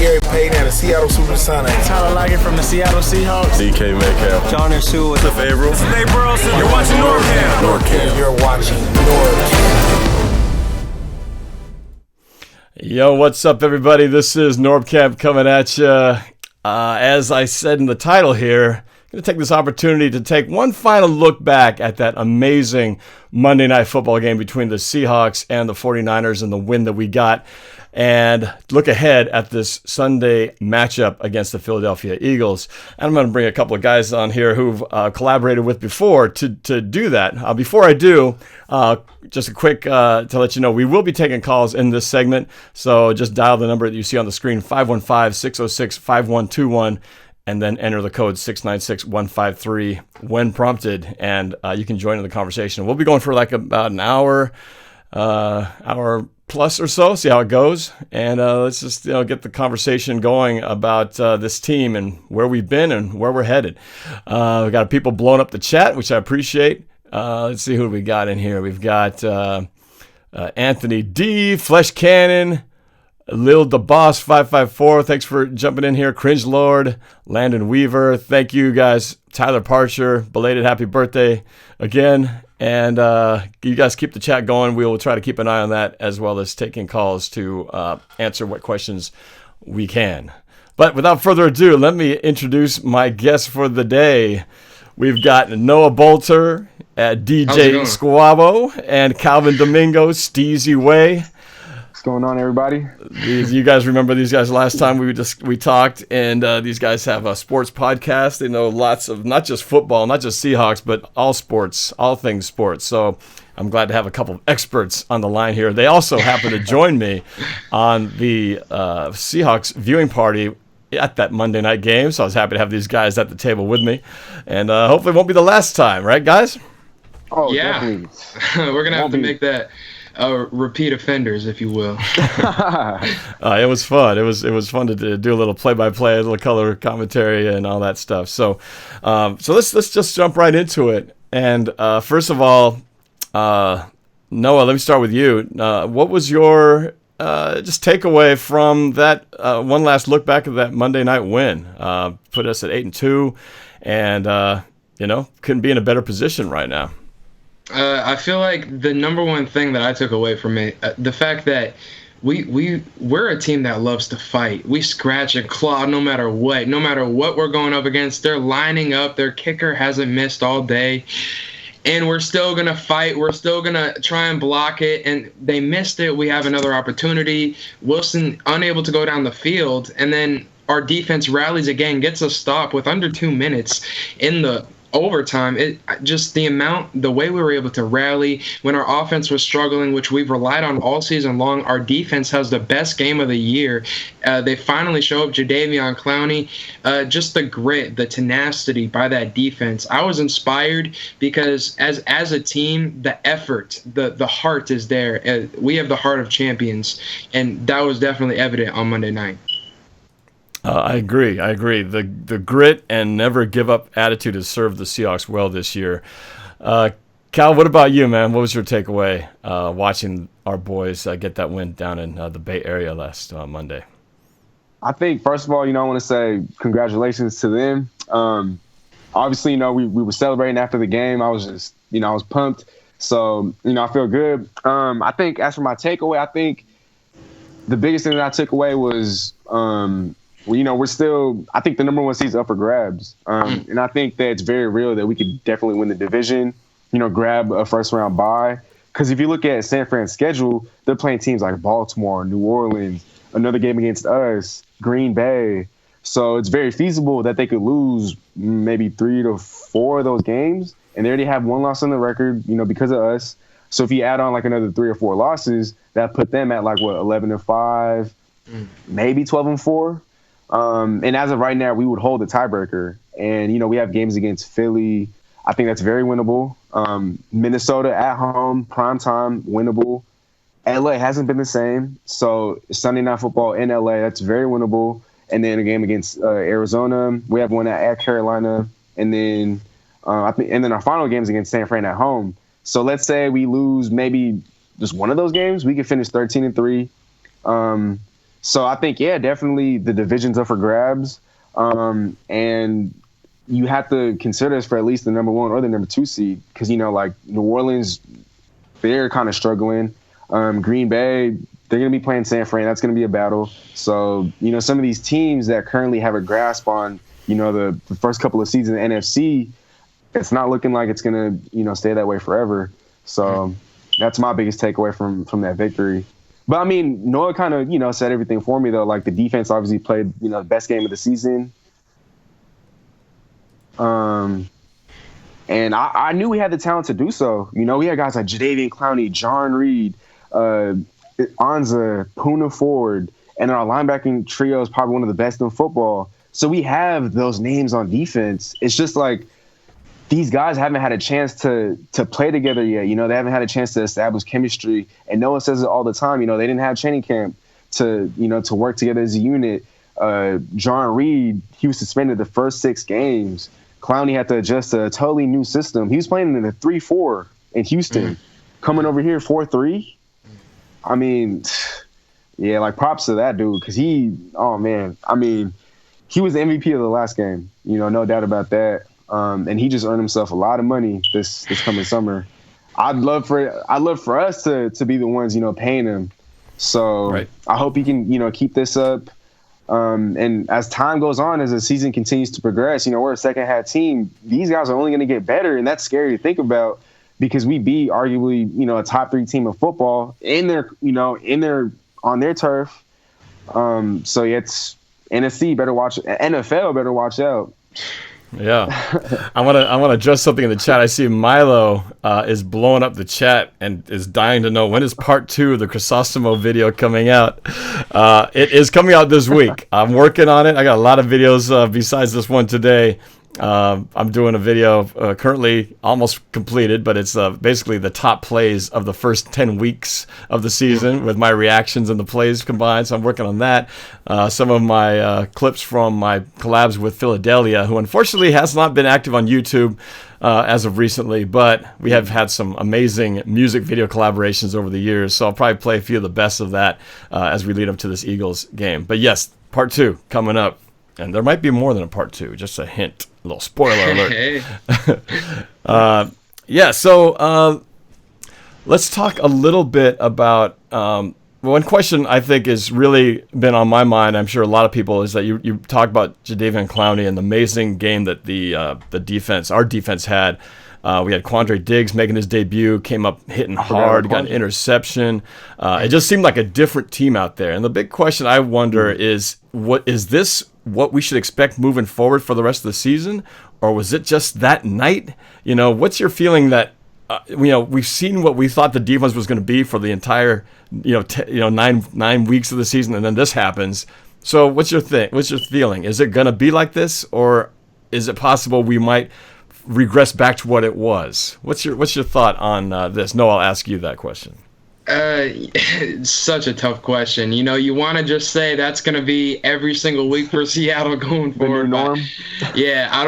Gary Payton and the Seattle Supersonics. Tyler Lockett from the Seattle Seahawks. DK Metcalf. John and Sue. Cliff Averill. Nate Burleson. You're watching NorbCam. NorbCam. You're watching NorbCam. Yo, what's up, everybody? This is NorbCam coming at you. As I said in the title here, I'm going to take this opportunity to take one final look back at that amazing Monday Night Football game between the Seahawks and the 49ers and the win that we got, and look ahead at this Sunday matchup against the Philadelphia Eagles. And I'm going to bring a couple of guys on here who've collaborated with before to do that. Before I do, just a quick to let you know, we will be taking calls in this segment, so just dial the number that you see on the screen, 515-606-5121, and then enter the code 696153 when prompted, and you can join in the conversation. We'll be going for like about an hour plus or so, see how it goes, and let's just get the conversation going about this team and where we've been and where we're headed. We got people blowing up the chat, which I appreciate. Let's see who we got in here. We've got Anthony D, Flesh Cannon, Lil the Boss 554. Thanks for jumping in here. Cringe Lord, Landon Weaver. Thank you guys. Tyler Parcher, belated happy birthday again. And you guys keep the chat going. We will try to keep an eye on that, as well as taking calls to answer what questions we can. But without further ado, let me introduce my guest for the day. We've got Noah Boelter, DJ Squabo, and Calvin Domingo, Steezy Way. What's going on, everybody? You guys remember these guys last time we talked, and these guys have a sports podcast. They know lots of, not just football, not just Seahawks, but all sports, all things sports. So I'm glad to have a couple of experts on the line here. They also happen to join me on the Seahawks viewing party at that Monday night game. So I was happy to have these guys at the table with me, and hopefully it won't be the last time, right, guys? Oh, yeah. Definitely. We're gonna have to make that repeat offenders, if you will. It was fun. It was fun to do a little play-by-play, a little color commentary, and all that stuff. So, let's just jump right into it. And first of all, Noah, let me start with you. What was your just takeaway from that one last look back at that Monday night win? Put us at 8-2, and couldn't be in a better position right now. I feel like the number one thing that I took away from it, the fact that we're a team that loves to fight. We scratch and claw no matter what we're going up against. They're lining up. Their kicker hasn't missed all day, and we're still gonna fight. We're still gonna try and block it. And they missed it. We have another opportunity. Wilson unable to go down the field, and then our defense rallies again, gets a stop with under 2 minutes in the overtime. The way we were able to rally when our offense was struggling, which we've relied on all season long. Our defense has the best game of the year. They finally show up. Jadeveon Clowney, just the grit, the tenacity by that defense. I was inspired because as a team, the effort, the heart is there. We have the heart of champions, and that was definitely evident on Monday night. I agree. The grit and never give up attitude has served the Seahawks well this year. Cal, what about you, man? What was your takeaway watching our boys get that win down in the Bay Area last Monday? I think, first of all, I want to say congratulations to them. Obviously, we were celebrating after the game. I was just, I was pumped. So, I feel good. I think as for my takeaway, I think the biggest thing that I took away was we're still, I think the number one seed is up for grabs. And I think that it's very real that we could definitely win the division, grab a first round bye. Because if you look at San Fran's schedule, they're playing teams like Baltimore, New Orleans, another game against us, Green Bay. So it's very feasible that they could lose maybe 3 to 4 of those games. And they already have one loss on the record, because of us. So if you add on like another 3 or 4 losses, that put them at 11-5, maybe 12-4. And as of right now, we would hold the tiebreaker. And, we have games against Philly. I think that's very winnable. Minnesota at home, primetime, winnable. LA hasn't been the same. So Sunday Night Football in LA, that's very winnable. And then a game against Arizona. We have one at Carolina. And then our final game's against San Fran at home. So let's say we lose maybe just one of those games, we could finish 13-3. So I think, yeah, definitely the division's up for grabs. And you have to consider us for at least the number 1 or the number 2 seed. Because, like New Orleans, they're kind of struggling. Green Bay, they're going to be playing San Fran. That's going to be a battle. So, some of these teams that currently have a grasp on, the first couple of seeds in the NFC, it's not looking like it's going to, stay that way forever. So that's my biggest takeaway from that victory. But, I mean, Noah kind of, said everything for me, though. Like, the defense obviously played, the best game of the season. And I knew we had the talent to do so. We had guys like Jadeveon Clowney, John Reed, Anza, Poona Ford, and our linebacking trio is probably one of the best in football. So we have those names on defense. It's just like these guys haven't had a chance to play together yet. They haven't had a chance to establish chemistry. And Noah says it all the time. They didn't have training camp to work together as a unit. John Reed, he was suspended the first 6 games. Clowney had to adjust to a totally new system. He was playing in a 3-4 in Houston. Coming over here 4-3. I mean, yeah, like props to that dude because he was the MVP of the last game. No doubt about that. And he just earned himself a lot of money this coming summer. I'd love for us to be the ones paying him. So right. I hope he can keep this up. And as time goes on, as the season continues to progress, we're a second half team. These guys are only going to get better, and that's scary to think about because we beat arguably a top 3 team of football on their turf. So it's NFC better watch, NFL better watch out. Yeah, I want to address something in the chat. I see Milo is blowing up the chat and is dying to know when is part 2 of the Crisostomo video coming out. It is coming out this week. I'm working on it. I got a lot of videos besides this one today. I'm doing a video currently almost completed, but it's basically the top plays of the first 10 weeks of the season with my reactions and the plays combined. So I'm working on that. Some of my clips from my collabs with Philadelphia, who unfortunately has not been active on YouTube as of recently, but we have had some amazing music video collaborations over the years. So I'll probably play a few of the best of that as we lead up to this Eagles game. But yes, part 2 coming up. And there might be more than a part 2, just a hint. A little spoiler alert. So let's talk a little bit about one question I think has really been on my mind, I'm sure a lot of people, is that you talk about Jadeveon Clowney and the amazing game that our defense had. We had Quandre Diggs making his debut, came up hitting hard, got an interception. It just seemed like a different team out there. And the big question I wonder is this what we should expect moving forward for the rest of the season? Or was it just that night? What's your feeling that, we've seen what we thought the defense was going to be for the entire, 9 weeks of the season, and then this happens. So what's your feeling? Is it going to be like this, or is it possible we might regress back to what it was? What's your thought on this? No, I'll ask you that question. Such a tough question. You want to just say that's going to be every single week for Seattle going forward. Norm. Yeah, I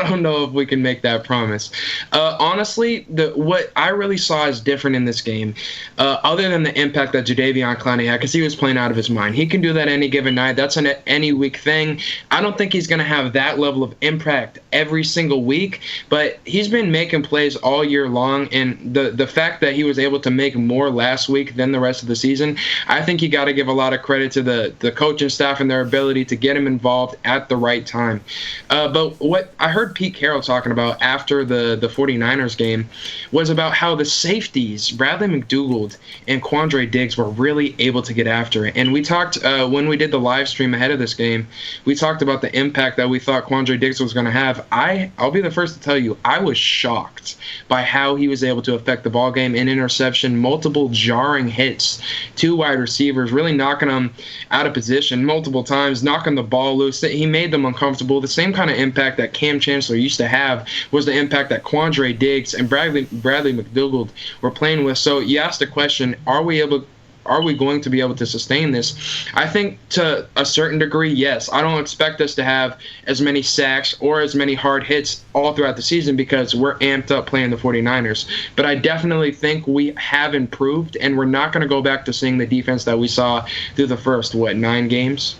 don't know if we can make that promise. Honestly, what I really saw as different in this game, other than the impact that Jadeveon Clowney had, because he was playing out of his mind. He can do that any given night. That's an any week thing. I don't think he's going to have that level of impact every single week, but he's been making plays all year long, and the fact that he was able to make more last week than the rest of the season, I think you got to give a lot of credit to the coaching staff and their ability to get him involved at the right time. But what I heard Pete Carroll talking about after the 49ers game was about how the safeties, Bradley McDougald and Quandre Diggs, were really able to get after it. And we talked, when we did the live stream ahead of this game, we talked about the impact that we thought Quandre Diggs was going to have. I'll be the first to tell you, I was shocked by how he was able to affect the ball game, an interception, multiple jarring hits, 2 wide receivers, really knocking them out of position multiple times, knocking the ball loose. He made them uncomfortable. The same kind of impact that Cam Chancellor used to have was the impact that Quandre Diggs and Bradley McDougald were playing with. So you asked the question, are we able are we going to be able to sustain this? I think to a certain degree, yes. I don't expect us to have as many sacks or as many hard hits all throughout the season because we're amped up playing the 49ers. But I definitely think we have improved, and we're not going to go back to seeing the defense that we saw through the first, 9 games?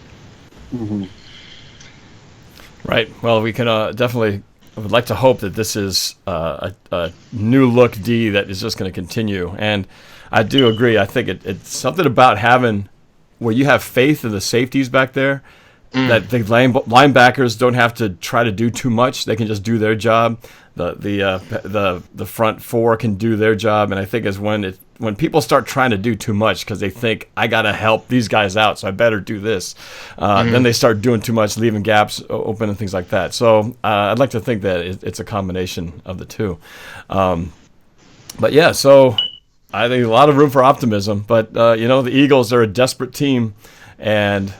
Mm-hmm. Right. Well, we can definitely. I would like to hope that this is a new look D that is just going to continue. And I do agree. I think it's something about having where you have faith in the safeties back there, that the linebackers don't have to try to do too much. They can just do their job. The front four can do their job. And I think is when people start trying to do too much because they think I got to help these guys out, so I better do this. Then they start doing too much, leaving gaps open and things like that. So I'd like to think that it's a combination of the two. But yeah, so I think a lot of room for optimism. But the Eagles are a desperate team, and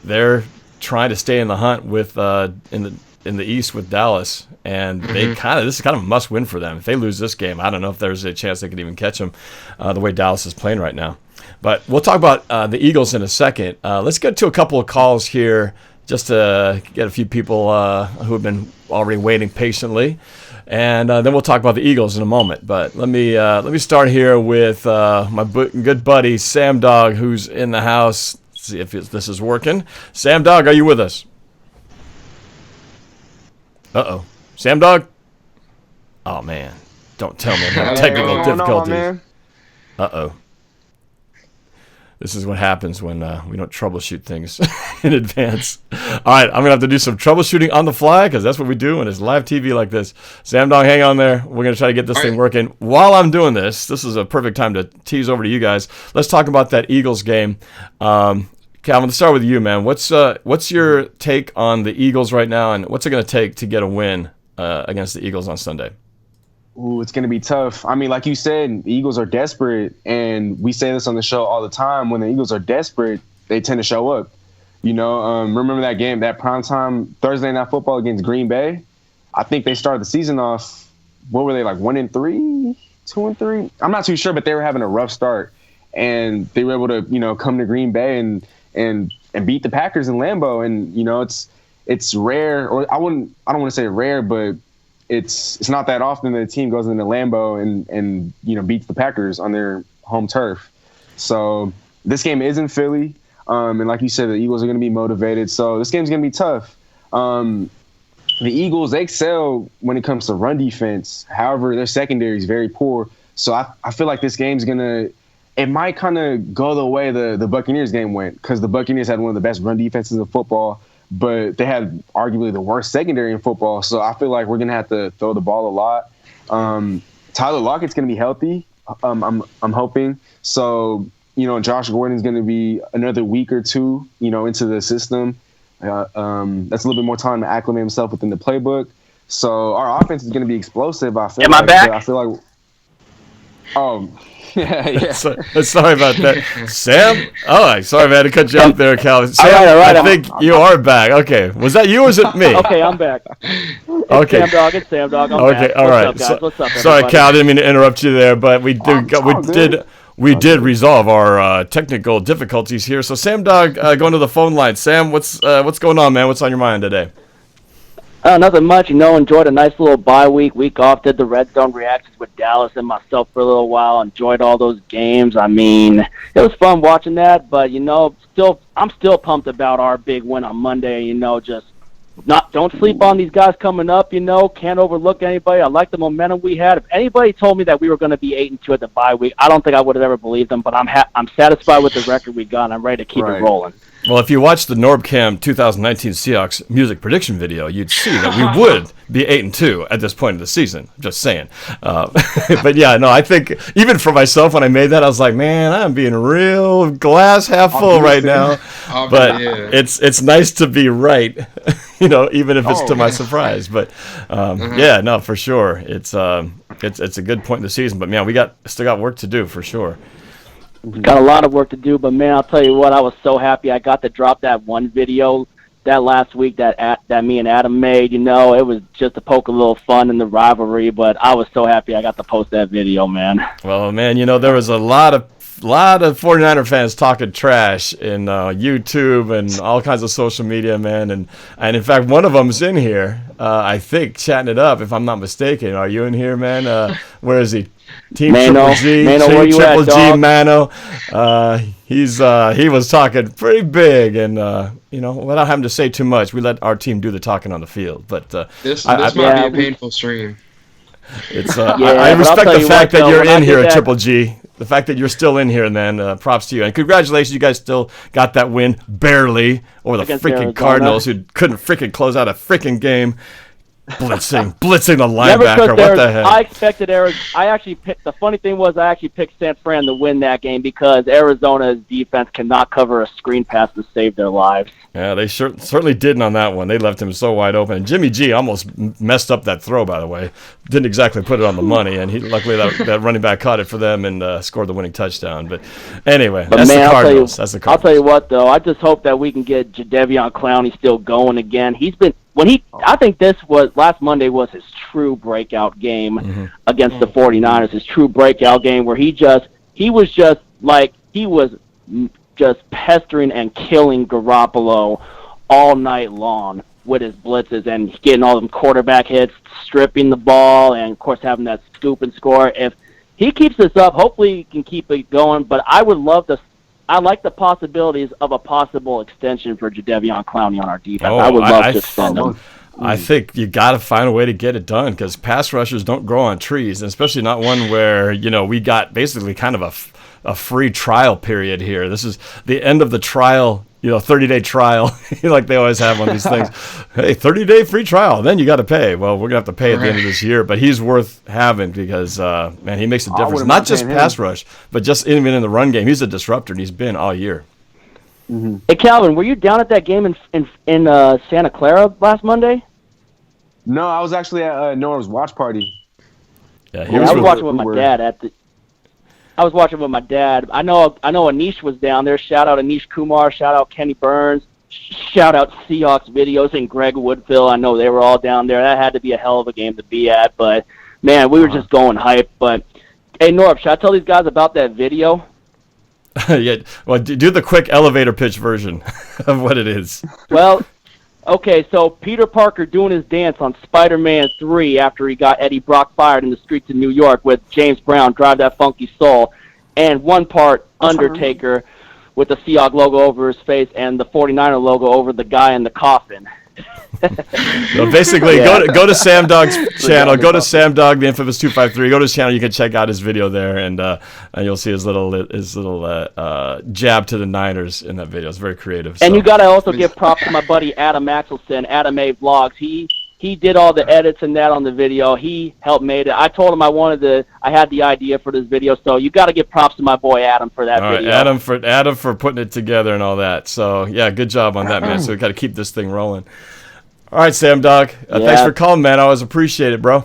they're trying to stay in the hunt with in the East with Dallas, and this is kind of a must-win for them. If they lose this game, I don't know if there's a chance they could even catch them the way Dallas is playing right now. But we'll talk about the Eagles in a second. Let's get to a couple of calls here just to get a few people who have been already waiting patiently, and then we'll talk about the Eagles in a moment. But let me start here with my good buddy Sam Dog, who's in the house. Let's see if this is working. Sam Dog, are you with us? Uh-oh. Sam Dog? Oh, man. Don't tell me about technical difficulties. Uh-oh. This is what happens when we don't troubleshoot things in advance. All right, I'm going to have to do some troubleshooting on the fly because that's what we do when it's live TV like this. Sam Dog, hang on there. We're going to try to get this thing working. While I'm doing this is a perfect time to tease over to you guys. Let's talk about that Eagles game. Calvin, let's start with you, man. What's your take on the Eagles right now, and what's it going to take to get a win against the Eagles on Sunday? Ooh, it's going to be tough. I mean, like you said, the Eagles are desperate, and we say this on the show all the time. When the Eagles are desperate, they tend to show up. Remember that game, that primetime Thursday Night Football against Green Bay? I think they started the season off, what were they, like 1-3, 2-3? I'm not too sure, but they were having a rough start, and they were able to, come to Green Bay and beat the Packers in Lambeau. And it's rare, or I don't want to say rare, but it's not that often that a team goes into Lambeau and beats the Packers on their home turf. So this game is in Philly, and like you said, the Eagles are going to be motivated. So this game's going to be tough. The Eagles, they excel when it comes to run defense. However, their secondary is very poor. So I feel like this game's going to – it might kind of go the way the Buccaneers game went, because the Buccaneers had one of the best run defenses in football, but they had arguably the worst secondary in football. So I feel like we're going to have to throw the ball a lot. Tyler Lockett's going to be healthy, I'm hoping. So, Josh Gordon's going to be another week or two, into the system. That's a little bit more time to acclimate himself within the playbook. So our offense is going to be explosive, I feel. Am I back? I feel like yeah. Sorry about that, Sam. Oh, sorry, man, to cut you off there, Calvin. Sam, all right, I think you are back. Okay, was that you or was it me? Okay, I'm back. Okay, It's Sam Dog. I'm back. All right. What's up, guys? What's up, everybody? Sorry, Cal, didn't mean to interrupt you there, but we did resolve our technical difficulties here. So, Sam Dog, going to the phone line. Sam, what's going on, man? What's on your mind today? Nothing much, enjoyed a nice little week off, did the Red Zone reactions with Dallas and myself for a little while, enjoyed all those games. I mean, it was fun watching that, but, I'm still pumped about our big win on Monday, don't sleep on these guys coming up, can't overlook anybody. I like the momentum we had. If anybody told me that we were going to be 8-2 at the bye week, I don't think I would have ever believed them, but I'm satisfied with the record we got, and I'm ready to keep it rolling. Well, if you watch the NorbCam 2019 Seahawks music prediction video, you'd see that we would be 8-2 at this point in the season. I'm just saying. But yeah, no, I think even for myself when I made that, I was like, man, I'm being real glass half full right now. But it's nice to be right, even if it's to my surprise. But yeah, no, for sure, it's a good point in the season. But man, we still got work to do for sure. Got a lot of work to do, but man, I'll tell you what, I was so happy I got to drop that one video that last week that me and Adam made. It was just to poke a little fun in the rivalry, but I was so happy I got to post that video, man. Well, man, there was a lot of of 49er fans talking trash in YouTube and all kinds of social media, man. And in fact, one of them's in here, I think, chatting it up, if I'm not mistaken. Are you in here, man? Where is he? Team Mano. Triple G, Mano, Team where you Triple at, G, dog? Mano. He was talking pretty big, and without having to say too much, we let our team do the talking on the field. But This might be a painful stream. it's Yeah, I but I'll respect tell the you fact what, that though, you're when I in did here at that- Triple G. The fact that you're still in here, man, props to you. And congratulations, you guys still got that win, barely, over the Against freaking Arizona. Cardinals, who couldn't freaking close out a freaking game. Blitzing the Never linebacker. took What Arizona. the heck? I expected Arizona. I actually picked. The funny thing was, I actually picked San Fran to win that game because Arizona's defense cannot cover a screen pass to save their lives. Yeah, they certainly didn't on that one. They left him so wide open. And Jimmy G almost messed up that throw, by the way. Didn't exactly put it on the money, and luckily that running back caught it for them and scored the winning touchdown. But anyway, that's the Cardinals. That's the Cardinals. I'll tell you what, though. I just hope that we can get Jadeveon Clowney still going again. He's been I think last Monday was his true breakout game against the 49ers. His true breakout game where he was just pestering and killing Garoppolo all night long with his blitzes and getting all them quarterback hits, stripping the ball, and of course having that scoop and score. If he keeps this up, hopefully he can keep it going. But I like the possibilities of a possible extension for Jadeveon Clowney on our defense. I would love to extend him. I think you got to find a way to get it done because pass rushers don't grow on trees, and especially not one where we got basically kind of a free trial period here. This is the end of the trial, 30-day trial, like they always have on these things. Hey, 30-day free trial, then you got to pay. Well, we're gonna have to pay at the end of this year, but he's worth having because man, he makes a difference. Not just pass rush, but just even in the run game. He's a disruptor, and he's been all year. Mm-hmm. Hey, Calvin, were you down at that game in Santa Clara last Monday? No, I was actually at Norb's watch party. Yeah, I was watching with my dad I was watching with my dad. I know Anish was down there. Shout out Anish Kumar. Shout out Kenny Burns. Shout out Seahawks videos and Greg Woodfill. I know they were all down there. That had to be a hell of a game to be at. But man, we were just going hype. But hey, Norb, should I tell these guys about that video? Yeah. Well, do the quick elevator pitch version of what it is. Well, okay, so Peter Parker doing his dance on Spider-Man 3 after he got Eddie Brock fired in the streets of New York with James Brown, Drive That Funky Soul, and one part Undertaker with the Seahawks logo over his face and the 49er logo over the guy in the coffin. So basically, go to Sam Dog's channel. Go to Sam Dog, the infamous 253. Go to his channel. You can check out his video there, and you'll see his little jab to the Niners in that video. It's very creative. And you got to also give props to my buddy Adam Axelson, Adam A Vlogs. He did all the edits and that on the video. He helped made it. I told him I had the idea for this video, so you got to give props to my boy Adam for that video. Adam for putting it together and all that. So yeah, good job on that, man. So we got to keep this thing rolling. All right, Sam Dog. Thanks for calling, man. I always appreciate it, bro.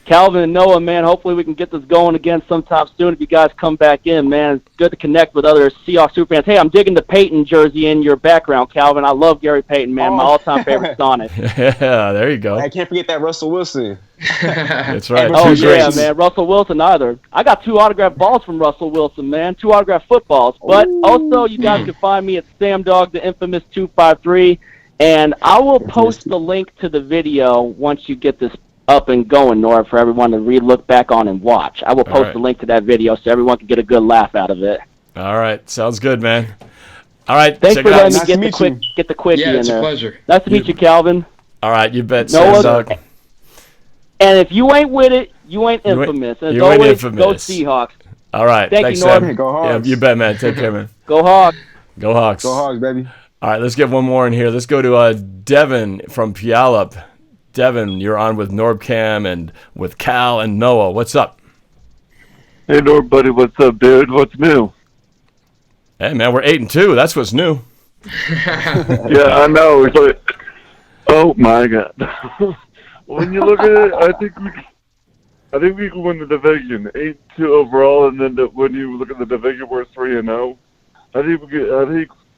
Calvin and Noah, man, hopefully we can get this going again sometime soon if you guys come back in, man. It's good to connect with other Seahawks super fans. Hey, I'm digging the Peyton jersey in your background, Calvin. I love Gary Payton, man. My all-time favorite Sonic. Yeah, there you go. I can't forget that Russell Wilson. That's right. Oh, Two yeah, greats. man. Russell Wilson either. I got 2 autographed balls from Russell Wilson, man. 2 autographed footballs. But also, you guys can find me at Sam Dog, the infamous 253. And I will post the link to the video once you get this up and going, Nora, for everyone to look back on and watch. I will post the link to that video so everyone can get a good laugh out of it. All right. Sounds good, man. All right. Thanks check for it out. letting me get the quickie in there. Yeah, it's a pleasure. Nice to meet you, Calvin. All right. You bet, Noah, Sam Dog. And if you ain't with it, you ain't infamous. And as always, go Seahawks. All right. Thanks, Sam. Norm. Go Hawks. Yeah, you bet, man. Take care, man. Go Hawks. Go Hawks. Go Hogs, baby. All right, let's get one more in here. Let's go to Devin from Puyallup. Devin, you're on with NorbCam and with Cal and Noah. What's up? Hey, Norb, buddy. What's up, dude? What's new? Hey, man, we're 8-2. That's what's new. Yeah, I know. It's like, oh my God. When you look at it, I think we can win the division, 8-2 overall, and then when you look at the division, we're 3-0.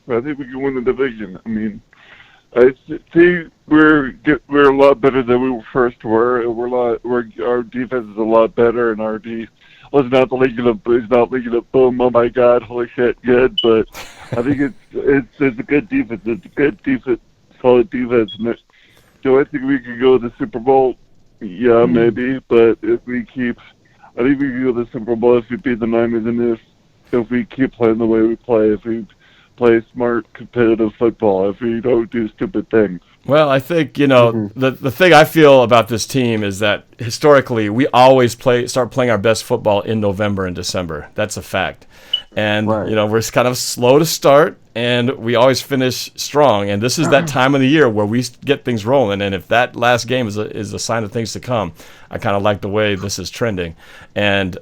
I think we can win the division. I mean, I see we're a lot better than we first were. Our defense is a lot better, and was not leaking a boom. Oh my God, holy shit, good. But I think it's a good defense. It's a good defense, solid defense. And do I think we could go to the Super Bowl? Yeah, maybe. But I think we can go to the Super Bowl if we beat the Niners, and if we keep playing the way we play, if we play smart, competitive football, if we don't do stupid things. Well, I think, the thing I feel about this team is that historically we always start playing our best football in November and December. That's a fact. And, we're kind of slow to start, and we always finish strong. And this is that time of the year where we get things rolling. And if that last game is a sign of things to come, I kind of like the way this is trending. And,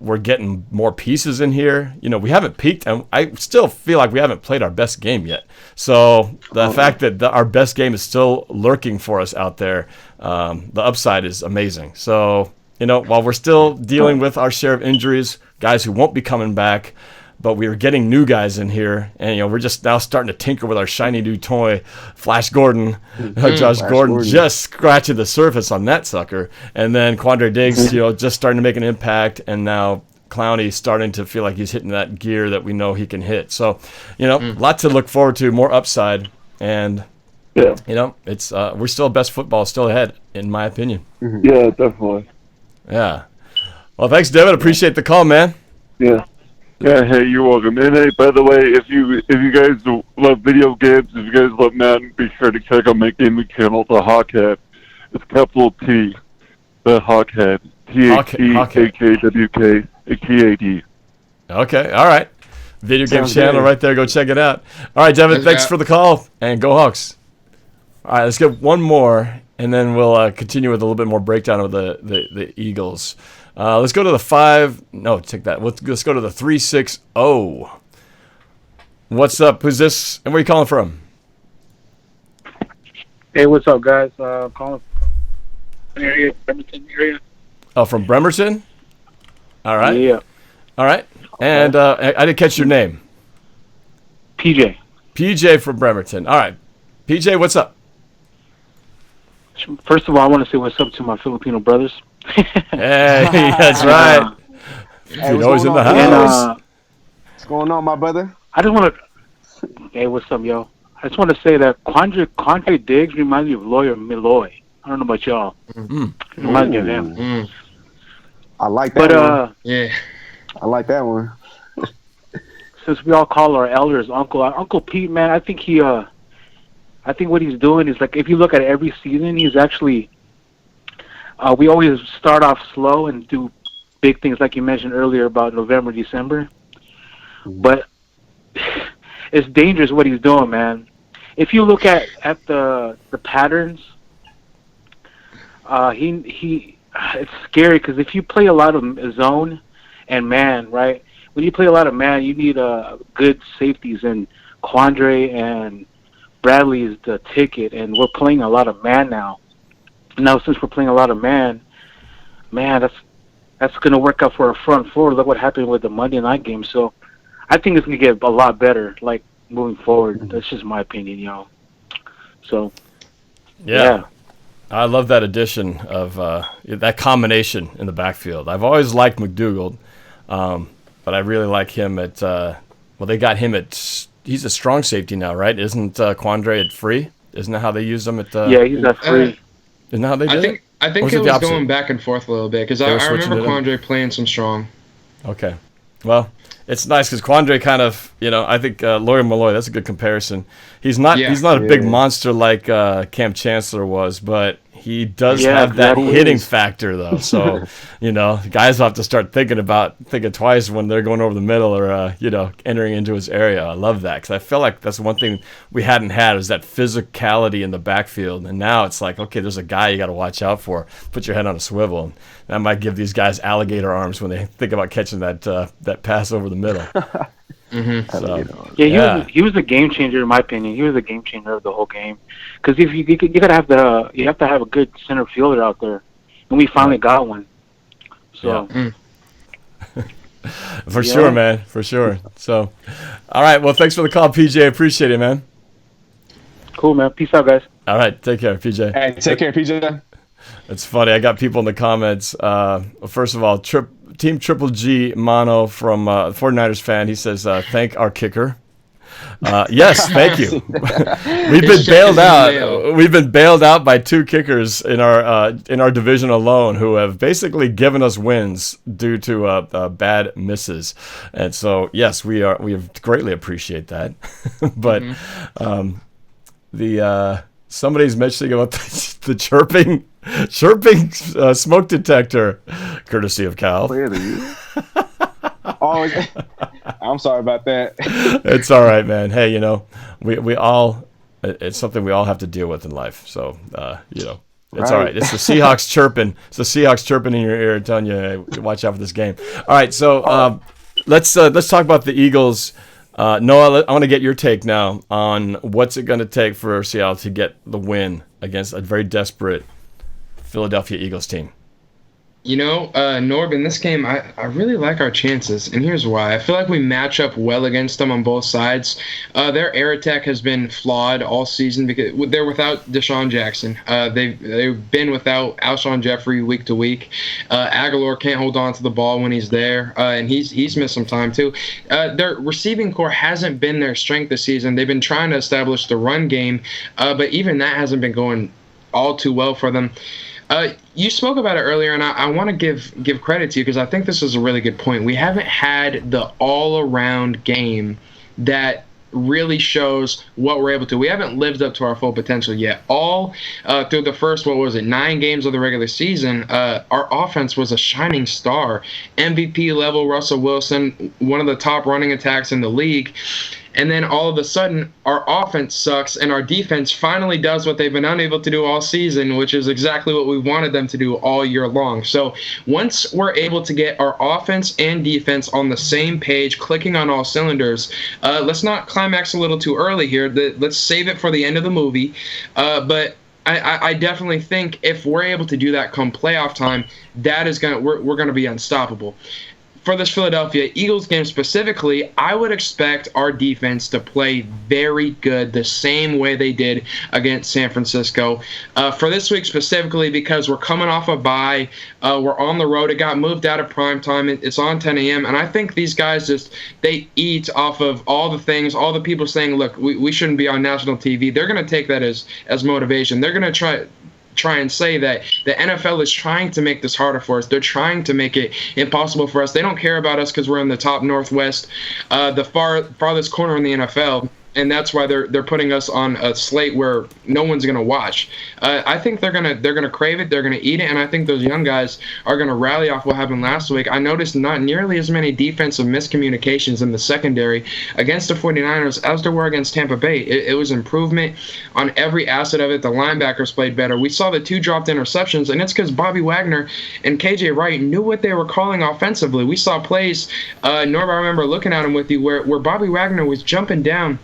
we're getting more pieces in here. We haven't peaked, and I still feel like we haven't played our best game yet. So the fact that our best game is still lurking for us out there, the upside is amazing. So, while we're still dealing with our share of injuries, guys who won't be coming back, but we are getting new guys in here, and we're just now starting to tinker with our shiny new toy, Flash Gordon. Josh Gordon just scratching the surface on that sucker, and then Quandre Diggs, just starting to make an impact, and now Clowney starting to feel like he's hitting that gear that we know he can hit. So, a lot to look forward to, more upside, and it's we're still best football still ahead, in my opinion. Yeah, definitely. Yeah. Well, thanks, David. Appreciate the call, man. Yeah. Yeah, hey, you're welcome. And hey, by the way, if you guys love video games, if you guys love Madden, be sure to check out my gaming channel, The Hawkhead. It's capital T, The Hawkhead. THEAKWKD. Okay, all right. Video game channel right there. Go check it out. All right, Devin, thanks for the call, and go Hawks. All right, let's get one more, and then we'll continue with a little bit more breakdown of the Eagles. Let's go to the 5. No, take that. Let's go to the 360. What's up? Who's this? And where are you calling from? Hey, what's up, guys? Calling from area, Bremerton area. Oh, from Bremerton? All right. Yeah. All right. And I didn't catch your name. PJ. PJ from Bremerton. All right. PJ, what's up? First of all, I want to say what's up to my Filipino brothers. Hey, that's right. Hey, He's always in the house. And, What's going on, my brother? I just want to... Hey, what's up, yo? I just want to say that Quandre Diggs reminds me of Lawyer Milloy. I don't know about y'all. It reminds me of him. I like that one. Yeah. I like that one. Since we all call our elders Uncle Pete, man, I think I think what he's doing is, like, if you look at every season, he's actually... we always start off slow and do big things, like you mentioned earlier about November, December. But it's dangerous what he's doing, man. If you look at the patterns, it's scary, because if you play a lot of zone and man, right? When you play a lot of man, you need good safeties, and Quandre and Bradley is the ticket, and we're playing a lot of man now. Now, since we're playing a lot of man, that's going to work out for our front four. Look what happened with the Monday night game. So I think it's going to get a lot better, like, moving forward. That's just my opinion, y'all. So, yeah. I love that addition of that combination in the backfield. I've always liked McDougald, but I really like him at they got him at he's a strong safety now, right? Isn't Quandre at free? Isn't that how they use him at yeah, he's at free. Isn't that how they did it? I think it was going back and forth a little bit, because I remember Quandre playing some strong. Okay. Well, it's nice because Quandre kind of, I think Lawyer Malloy, that's a good comparison. He's not a big monster like Cam Chancellor was, but he does have that hitting factor, though. So, guys will have to start thinking twice when they're going over the middle or, entering into his area. I love that, because I feel like that's one thing we hadn't had, is that physicality in the backfield. And now it's like, okay, there's a guy you got to watch out for. Put your head on a swivel. And that might give these guys alligator arms when they think about catching that pass over the middle. So, he was a game changer, in my opinion. He was a game changer of the whole game, because if you have to have a good center fielder out there, and we finally got one. So, for sure, man, for sure. So, all right, well, thanks for the call, PJ. Appreciate it, man. Cool, man. Peace out, guys. All right, take care, PJ. Hey, take care, PJ. It's funny. I got people in the comments. First of all, Team Triple G Mono from 49ers fan. He says, thank our kicker. Yes, thank you. We've been bailed out. We've been bailed out by 2 kickers in our division alone, who have basically given us wins due to bad misses. And so, yes, we greatly appreciate that. But somebody's mentioning about the chirping smoke detector, courtesy of Cal. Oh, I'm sorry about that. It's all right, man. Hey, we all, it's something we all have to deal with in life. So, it's right. all right. It's the Seahawks chirping. It's the Seahawks chirping in your ear, telling you, hey, watch out for this game. All right, so let's talk about the Eagles. Noah, I want to get your take now on what's it going to take for Seattle to get the win against a very desperate Philadelphia Eagles team. Norb, in this game, I really like our chances, and here's why. I feel like we match up well against them on both sides. Their air attack has been flawed all season because they're without Deshaun Jackson. They've been without Alshon Jeffrey week to week. Aguilar can't hold on to the ball when he's there, and he's missed some time too. Their receiving core hasn't been their strength this season. They've been trying to establish the run game, but even that hasn't been going all too well for them. You spoke about it earlier, and I want to give credit to you because I think this is a really good point. We haven't had the all-around game that really shows what we're able to. We haven't lived up to our full potential yet. All through the first, 9 games of the regular season, our offense was a shining star. MVP level Russell Wilson, one of the top running attacks in the league. And then all of a sudden, our offense sucks, and our defense finally does what they've been unable to do all season, which is exactly what we wanted them to do all year long. So once we're able to get our offense and defense on the same page, clicking on all cylinders, let's not climax a little too early here. Let's save it for the end of the movie. But I definitely think if we're able to do that come playoff time, we're gonna be unstoppable. For this Philadelphia Eagles game specifically, I would expect our defense to play very good the same way they did against San Francisco. For this week specifically, because we're coming off a bye, we're on the road. It got moved out of prime time. It's on 10 a.m. And I think these guys they eat off of all the things, all the people saying, look, we shouldn't be on national TV. They're going to take that as motivation. They're going to try and say that the NFL is trying to make this harder for us. They're trying to make it impossible for us. They don't care about us because we're in the top northwest, the farthest corner in the NFL. And that's why they're putting us on a slate where no one's going to watch. I think they're gonna crave it. They're gonna eat it, and I think those young guys are gonna rally off what happened last week. I noticed not nearly as many defensive miscommunications in the secondary against the 49ers as there were against Tampa Bay. It was improvement on every asset of it. The linebackers played better. We saw the 2 dropped interceptions, and it's because Bobby Wagner and KJ Wright knew what they were calling offensively. We saw plays. Norb, I remember looking at him with you where Bobby Wagner was jumping down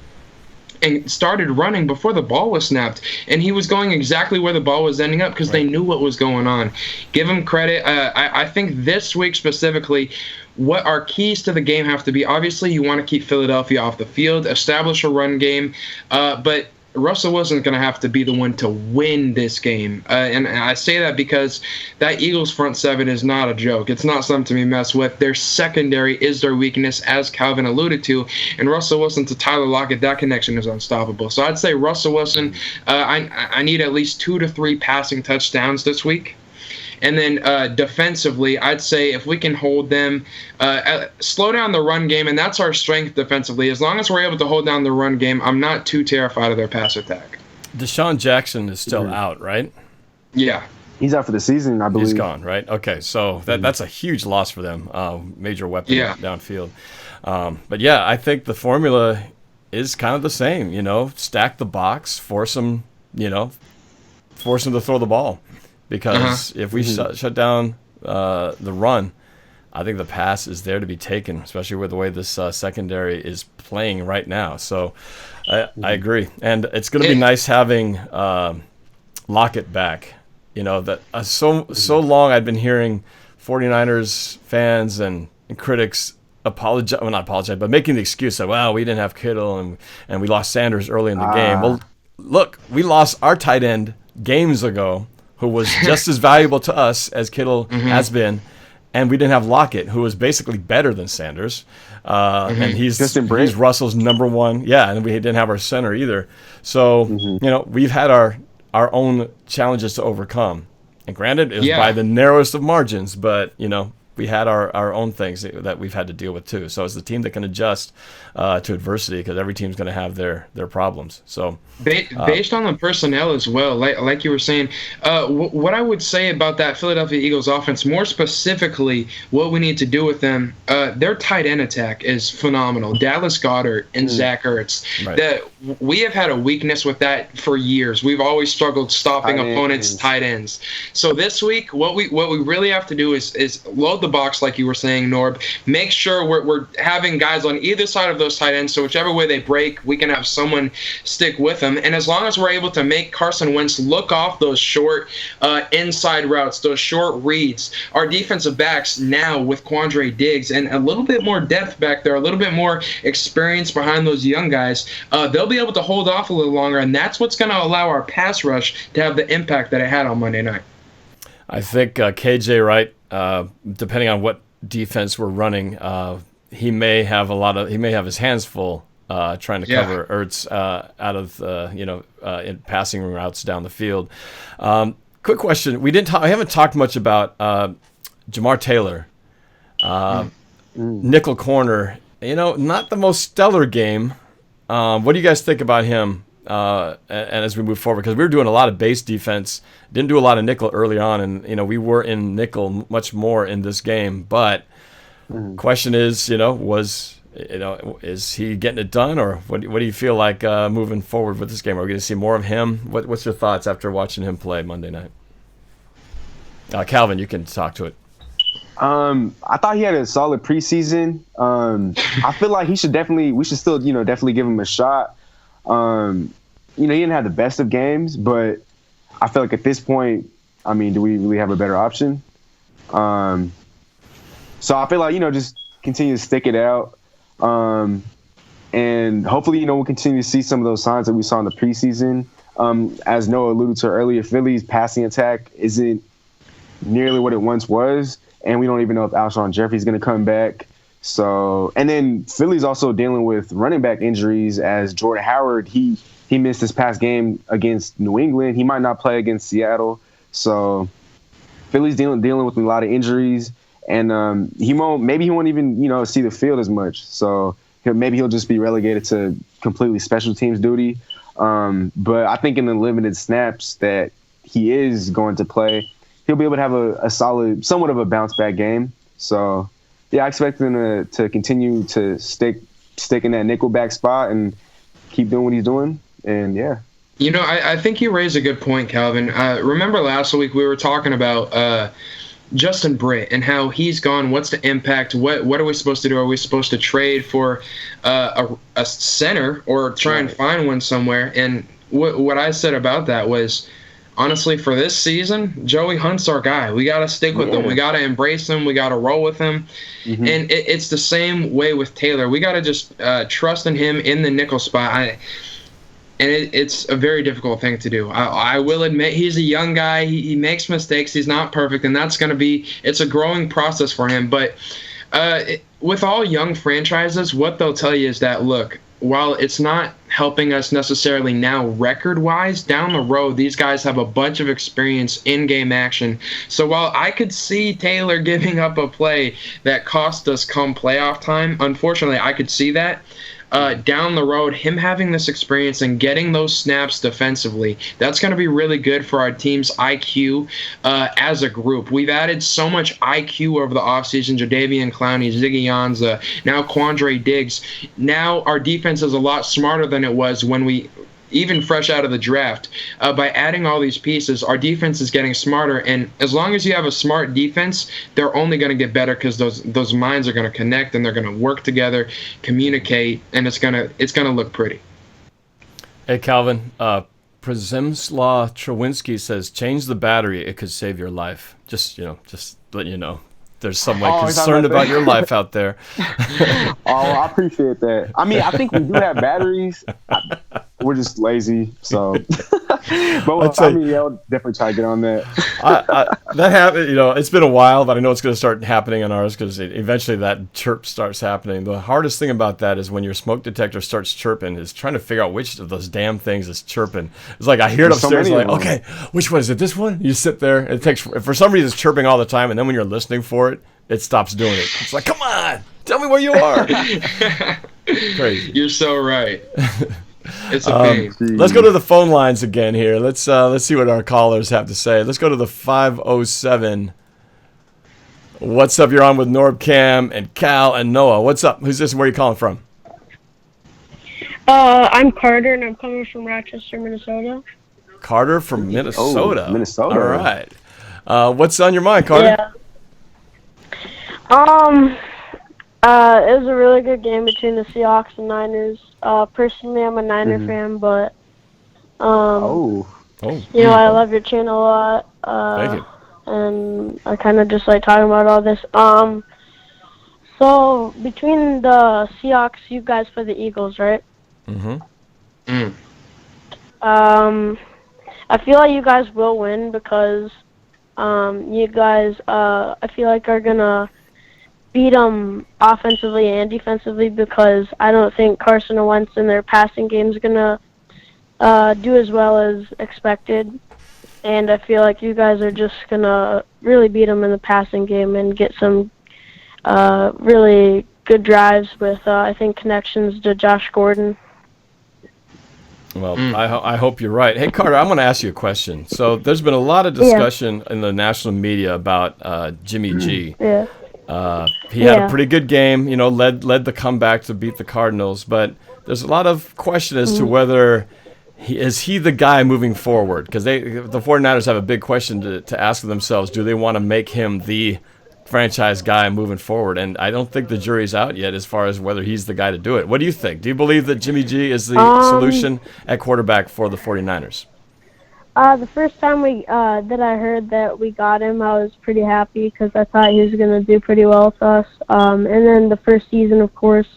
and started running before the ball was snapped, and he was going exactly where the ball was ending up because they knew what was going on. Give him credit. I think this week specifically, what our keys to the game have to be, obviously you want to keep Philadelphia off the field, establish a run game, but Russell Wilson's going to have to be the one to win this game. And I say that because that Eagles front 7 is not a joke. It's not something to be messed with. Their secondary is their weakness, as Calvin alluded to. And Russell Wilson to Tyler Lockett, that connection is unstoppable. So I'd say Russell Wilson, I need at least 2 to 3 passing touchdowns this week. And then defensively, I'd say if we can hold them, slow down the run game, and that's our strength defensively. As long as we're able to hold down the run game, I'm not too terrified of their pass attack. Deshaun Jackson is still out, right? Yeah. He's out for the season, I believe. He's gone, right? Okay, so that's a huge loss for them, major weapon downfield. But, yeah, I think the formula is kind of the same, stack the box, force them to throw the ball. Because if we shut down the run, I think the pass is there to be taken, especially with the way this secondary is playing right now. So I agree. And it's going to be nice having Lockett back. That so long I've been hearing 49ers fans and critics not apologize, but making the excuse that, we didn't have Kittle and we lost Sanders early in the game. Well, look, we lost our tight end games ago, who was just as valuable to us as Kittle has been, and we didn't have Lockett, who was basically better than Sanders. And he's Russell's number one. Yeah, and we didn't have our center either. So, we've had our own challenges to overcome. And granted, it was by the narrowest of margins, but, we had our own things that we've had to deal with too. So it's the team that can adjust to adversity, because every team's going to have their problems. So based on the personnel as well, like you were saying, what I would say about that Philadelphia Eagles offense, more specifically, what we need to do with them, their tight end attack is phenomenal. Dallas Goedert and Zach Ertz. Right. We have had a weakness with that for years. We've always struggled stopping opponents' tight ends. So this week, what we really have to do is load the box, like you were saying, Norb. Make sure we're having guys on either side of those tight ends, so whichever way they break, we can have someone stick with them. And as long as we're able to make Carson Wentz look off those short inside routes, those short reads, our defensive backs now with Quandre Diggs and a little bit more depth back there, a little bit more experience behind those young guys, they'll be able to hold off a little longer, and that's what's going to allow our pass rush to have the impact that it had on Monday night. I think KJ Wright, depending on what defense we're running, he may have his hands full trying to cover Ertz out of in passing routes down the field. Quick question: I haven't talked much about Jamar Taylor, nickel corner. Not the most stellar game. What do you guys think about him? And as we move forward, because we were doing a lot of base defense, didn't do a lot of nickel early on, and we were in nickel much more in this game. But question is, is he getting it done, or what do you feel like moving forward with this game? Are we going to see more of him? What's your thoughts after watching him play Monday night? Calvin, you can talk to it. I thought he had a solid preseason. I feel like we should still, definitely give him a shot. He didn't have the best of games, but I feel like at this point, do we really have a better option? So I feel like, just continue to stick it out. And hopefully, we'll continue to see some of those signs that we saw in the preseason. As Noah alluded to earlier, Philly's passing attack isn't nearly what it once was. And we don't even know if Alshon Jeffrey's going to come back. So, and then Philly's also dealing with running back injuries, as Jordan Howard, he missed his past game against New England. He might not play against Seattle. So Philly's dealing with a lot of injuries, and maybe he won't even, see the field as much. So maybe he'll just be relegated to completely special teams duty. But I think in the limited snaps that he is going to play, he'll be able to have a solid, somewhat of a bounce back game. So I expect him to continue to stick in that nickelback spot and keep doing what he's doing. And I think you raised a good point, Calvin. Remember last week we were talking about Justin Britt and how he's gone. What's the impact? What are we supposed to do? Are we supposed to trade for a center or try and find one somewhere? And what I said about that was, honestly, for this season, Joey Hunt's our guy. We got to stick with him. We got to embrace him. We got to roll with him. Mm-hmm. And it's the same way with Taylor. We got to just trust in him in the nickel spot. It's a very difficult thing to do. I will admit he's a young guy. He makes mistakes. He's not perfect, and that's going to be – it's a growing process for him. But with all young franchises, what they'll tell you is that, look, while it's not helping us necessarily now record-wise, down the road, these guys have a bunch of experience in game action. So while I could see Taylor giving up a play that cost us come playoff time, unfortunately, I could see that. Down the road, him having this experience and getting those snaps defensively, that's going to be really good for our team's IQ as a group. We've added so much IQ over the offseason. Jadeveon Clowney, Ziggy Ansah, now Quandre Diggs. Now our defense is a lot smarter than it was when we even fresh out of the draft. By adding all these pieces, our defense is getting smarter, and as long as you have a smart defense, they're only going to get better because those minds are going to connect and they're going to work together, communicate, and it's going to look pretty. Hey, Calvin, Przemysław Trowinski says, change the battery, it could save your life. Just letting you know. There's someone concerned about your life out there. I appreciate that. I think we do have batteries. We're just lazy, so. But I mean, I'll definitely try to get on that. That happened. It's been a while, but I know it's going to start happening on ours because eventually that chirp starts happening. The hardest thing about that is when your smoke detector starts chirping, is trying to figure out which of those damn things is chirping. It's like I hear it upstairs, like, okay, which one is it? This one? You sit there. It takes, for some reason, it's chirping all the time, and then when you're listening for it, it stops doing it. It's like, come on, tell me where you are. Crazy. You're so right. It's a pain. Let's go to the phone lines again here. Let's see what our callers have to say. Let's go to the 507. What's up? You're on with NorbCam and Cal and Noah. What's up? Who's this and where are you calling from? I'm Carter, and I'm coming from Rochester, Minnesota. Carter from Minnesota. Oh, Minnesota. All right. What's on your mind, Carter? Yeah. It was a really good game between the Seahawks and Niners. Personally, I'm a Niner fan, but I love your channel a lot. Thank you. And I kind of just like talking about all this. So between the Seahawks, you guys play the Eagles, right? Mm-hmm. I feel like you guys will win because you guys, I feel like, are gonna beat them offensively and defensively because I don't think Carson Wentz in their passing game is going to do as well as expected. And I feel like you guys are just going to really beat them in the passing game and get some really good drives with, I think, connections to Josh Gordon. Well, I hope you're right. Hey, Carter, I'm going to ask you a question. So there's been a lot of discussion in the national media about Jimmy G. Yeah. He had a pretty good game, led the comeback to beat the Cardinals, but there's a lot of question as to whether is he the guy moving forward, because the 49ers have a big question to ask themselves. Do they want to make him the franchise guy moving forward? And I don't think the jury's out yet as far as whether he's the guy to do it. What do you think? Do you believe that Jimmy G is the solution at quarterback for the 49ers? The first time that I heard that we got him, I was pretty happy because I thought he was going to do pretty well with us. And then the first season, of course,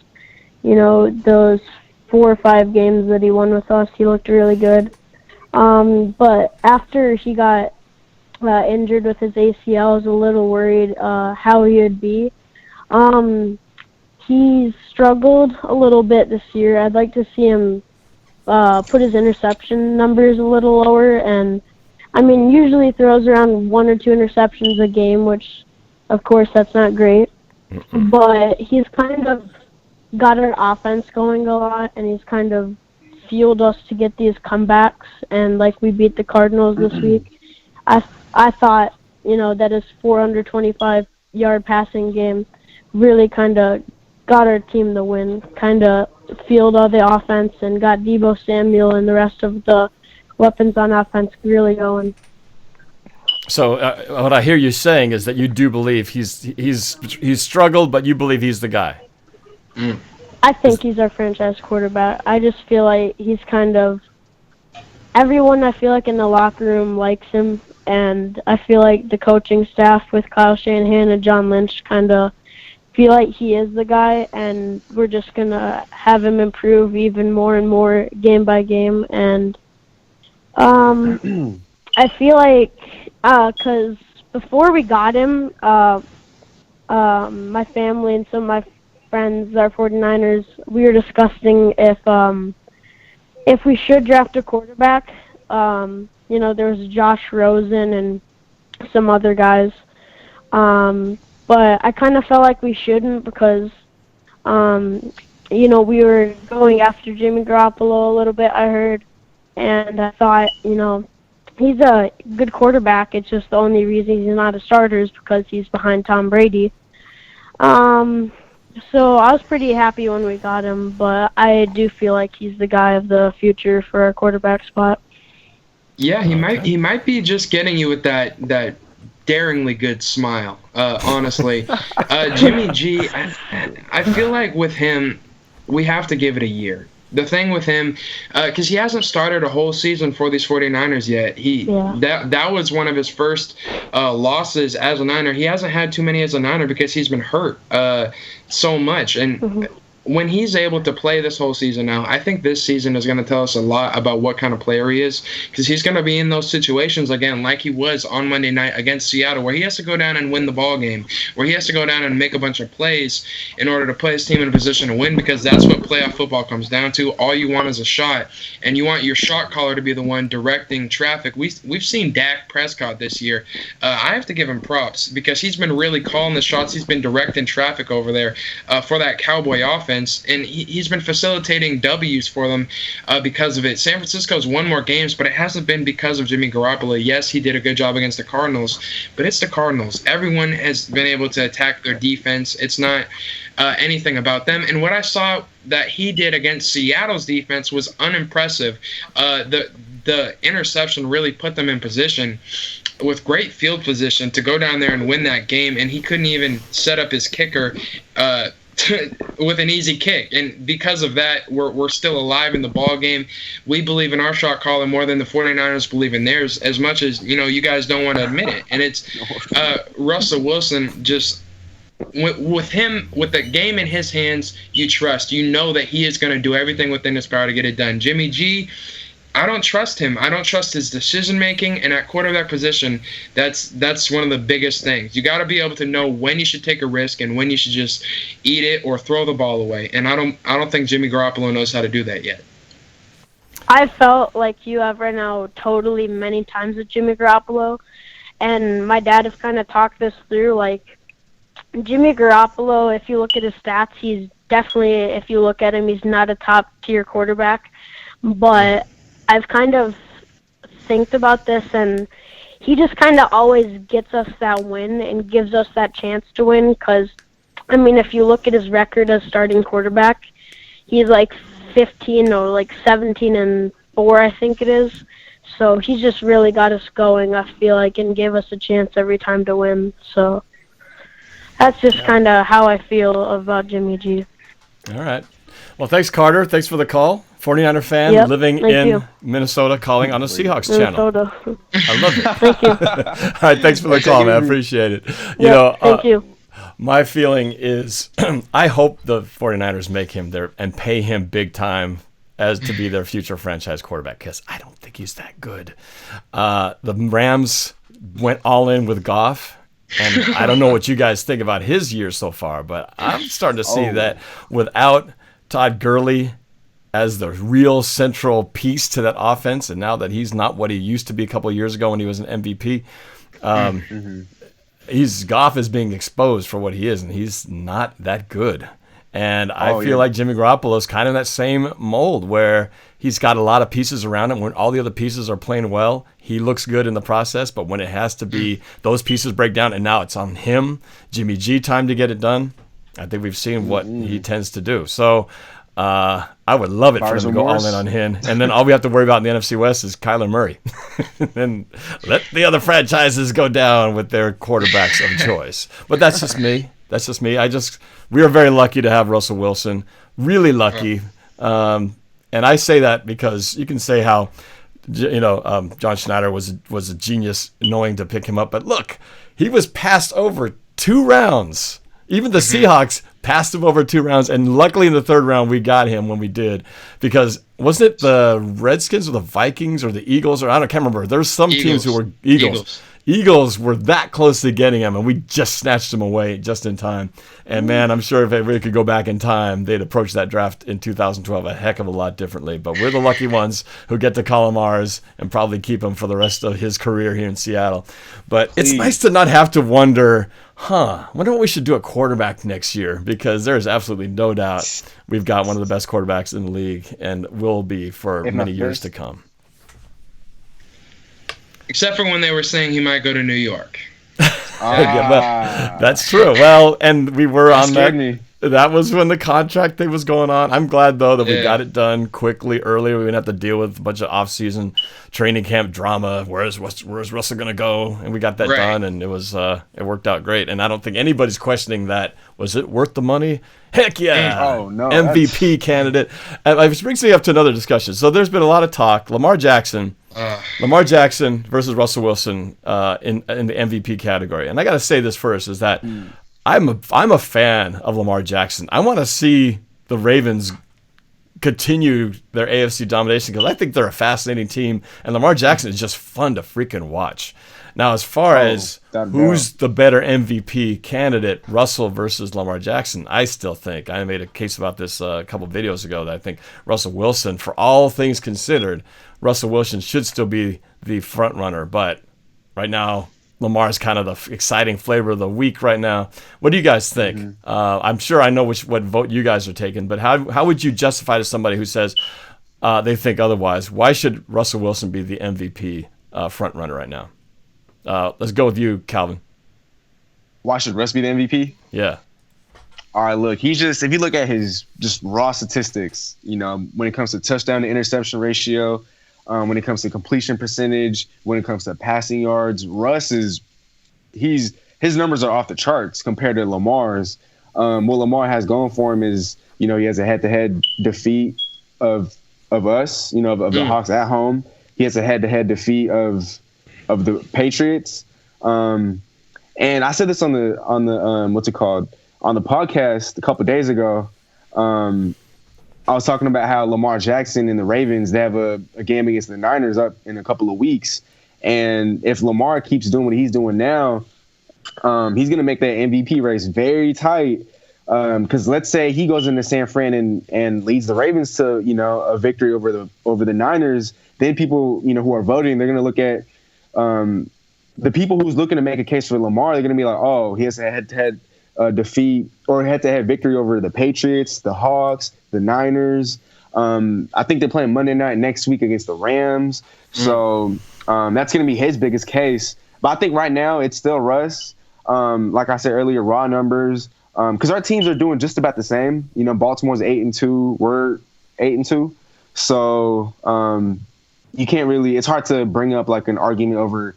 those 4 or 5 games that he won with us, he looked really good. But after he got injured with his ACL, I was a little worried how he would be. He's struggled a little bit this year. I'd like to see him put his interception numbers a little lower, and I mean, usually throws around 1 or 2 interceptions a game, which, of course, that's not great. But he's kind of got our offense going a lot, and he's kind of fueled us to get these comebacks. And like we beat the Cardinals this week, I thought that his 425-yard passing game really kind of got our team the win, kind of fueled all the offense and got Deebo Samuel and the rest of the weapons on offense really going. So what I hear you saying is that you do believe he's struggled, but you believe he's the guy. I think he's our franchise quarterback. I just feel like he's kind of everyone. I feel like in the locker room likes him, and I feel like the coaching staff with Kyle Shanahan and John Lynch kind of feel like he is the guy, and we're just going to have him improve even more and more game by game. And I feel like because before we got him, my family and some of my friends, our 49ers, we were discussing if we should draft a quarterback. There was Josh Rosen and some other guys. But I kind of felt like we shouldn't because, we were going after Jimmy Garoppolo a little bit, I heard. And I thought, he's a good quarterback. It's just the only reason he's not a starter is because he's behind Tom Brady. So I was pretty happy when we got him, but I do feel like he's the guy of the future for our quarterback spot. Yeah, he might be just getting you with that daringly good smile, honestly. Jimmy G, I feel like with him, we have to give it a year. The thing with him, because he hasn't started a whole season for these 49ers yet. That was one of his first losses as a Niner. He hasn't had too many as a Niner because he's been hurt so much. And when he's able to play this whole season now, I think this season is going to tell us a lot about what kind of player he is, because he's going to be in those situations again like he was on Monday night against Seattle, where he has to go down and win the ball game, where he has to go down and make a bunch of plays in order to put his team in a position to win, because that's what playoff football comes down to. All you want is a shot, and you want your shot caller to be the one directing traffic. We've seen Dak Prescott this year. I have to give him props, because he's been really calling the shots. He's been directing traffic over there for that Cowboy offense. And he's been facilitating W's for them because of it. San Francisco's won more games, but it hasn't been because of Jimmy Garoppolo. Yes, he did a good job against the Cardinals, but it's the Cardinals. Everyone has been able to attack their defense. It's not anything about them. And what I saw that he did against Seattle's defense was unimpressive. The interception really put them in position with great field position to go down there and win that game, and he couldn't even set up his kicker with an easy kick, and because of that, we're still alive in the ball game. We believe in our shot caller more than the 49ers believe in theirs, as much as you guys don't want to admit it. And it's Russell Wilson, just with him, with the game in his hands, you trust. You know that he is going to do everything within his power to get it done. Jimmy G, I don't trust him. I don't trust his decision making, and at quarterback position, that's one of the biggest things. You got to be able to know when you should take a risk and when you should just eat it or throw the ball away. And I don't think Jimmy Garoppolo knows how to do that yet. I felt like you have right now totally many times with Jimmy Garoppolo, and my dad has kind of talked this through. Like, Jimmy Garoppolo, if you look at his stats, he's definitely, if you look at him, he's not a top tier quarterback, but I've kind of think about this, and he just kind of always gets us that win and gives us that chance to win. Because, I mean, if you look at his record as starting quarterback, he's like 15 or like 17-4, I think it is. So he's just really got us going, I feel like, and gave us a chance every time to win. So that's just kind of how I feel about Jimmy G. All right. Well, thanks, Carter. Thanks for the call. 49er fan living in Minnesota, calling on a Seahawks channel. I love it. Thank you. All right, thanks for the call, man. I appreciate it. Thank you. My feeling is I hope the 49ers make him there and pay him big time as to be their future franchise quarterback, because I don't think he's that good. The Rams went all in with Goff, and I don't know what you guys think about his year so far, but I'm starting to see that without Todd Gurley as the real central piece to that offense, and now that he's not what he used to be a couple of years ago when he was an MVP, Goff is being exposed for what he is, and he's not that good. And I feel like Jimmy Garoppolo is kind of that same mold where he's got a lot of pieces around him. When all the other pieces are playing well, he looks good in the process. But when it has to be, those pieces break down, and now it's on him, Jimmy G, time to get it done. I think we've seen what he tends to do. So I would love it for them to go all in on him. And then all we have to worry about in the NFC West is Kyler Murray. Then let the other franchises go down with their quarterbacks of choice. But that's just me. That's just me. We are very lucky to have Russell Wilson. Really lucky. And I say that because you can say how, John Schneider was a genius knowing to pick him up. But look, he was passed over 2 rounds. Even the Seahawks passed him over 2 rounds, and luckily in the 3rd round we got him when we did, because wasn't it the Redskins or the Vikings or the Eagles, or I can't remember. There's some teams who were Eagles. Eagles were that close to getting him, and we just snatched him away just in time. And man, I'm sure if we could go back in time, they'd approach that draft in 2012 a heck of a lot differently. But we're the lucky ones who get to call him ours and probably keep him for the rest of his career here in Seattle. But it's nice to not have to wonder, wonder what we should do at quarterback next year, because there's absolutely no doubt we've got one of the best quarterbacks in the league and will be for many years to come. Except for when they were saying he might go to New York. That's true. Well, and we were on that. That was when the contract thing was going on. I'm glad, though, that we got it done quickly, early. We didn't have to deal with a bunch of off-season training camp drama. Where's Russell going to go? And we got that done, and it worked out great. And I don't think anybody's questioning that. Was it worth the money? Heck yeah. Oh, no. MVP candidate. It brings me up to another discussion. So there's been a lot of talk. Lamar Jackson versus Russell Wilson in the MVP category. And I got to say this first, is that I'm a fan of Lamar Jackson. I want to see the Ravens continue their AFC domination, because I think they're a fascinating team, and Lamar Jackson is just fun to freaking watch. Now, as far as who's the better MVP candidate, Russell versus Lamar Jackson, I still think, I made a case about this a couple of videos ago, that I think Russell Wilson, for all things considered, Russell Wilson should still be the front runner. But right now, Lamar is kind of the exciting flavor of the week right now. What do you guys think? I'm sure I know what vote you guys are taking, but how would you justify to somebody who says they think otherwise? Why should Russell Wilson be the MVP front runner right now? Let's go with you, Calvin. Why should Russ be the MVP? Yeah. All right, look, if you look at his just raw statistics, when it comes to touchdown to interception ratio, when it comes to completion percentage, when it comes to passing yards, Russ his numbers are off the charts compared to Lamar's. What Lamar has going for him is, he has a head-to-head defeat of us, of the Hawks at home. He has a head-to-head defeat of the Patriots. And I said this on the what's it called? On the podcast a couple days ago. I was talking about how Lamar Jackson and the Ravens, they have a game against the Niners up in a couple of weeks. And if Lamar keeps doing what he's doing now, he's going to make that MVP race very tight. Because let's say he goes into San Fran and leads the Ravens to, a victory over the Niners, then people, who are voting, they're going to look at the people who's looking to make a case for Lamar. They're going to be like, oh, he has a head-to-head defeat or head-to-head victory over the Patriots, the Hawks, the Niners. I think they're playing Monday night next week against the Rams. So that's going to be his biggest case. But I think right now it's still Russ. Like I said earlier, raw numbers. Because our teams are doing just about the same. Baltimore's 8-2. We're 8-2. So you can't really – it's hard to bring up like an argument over,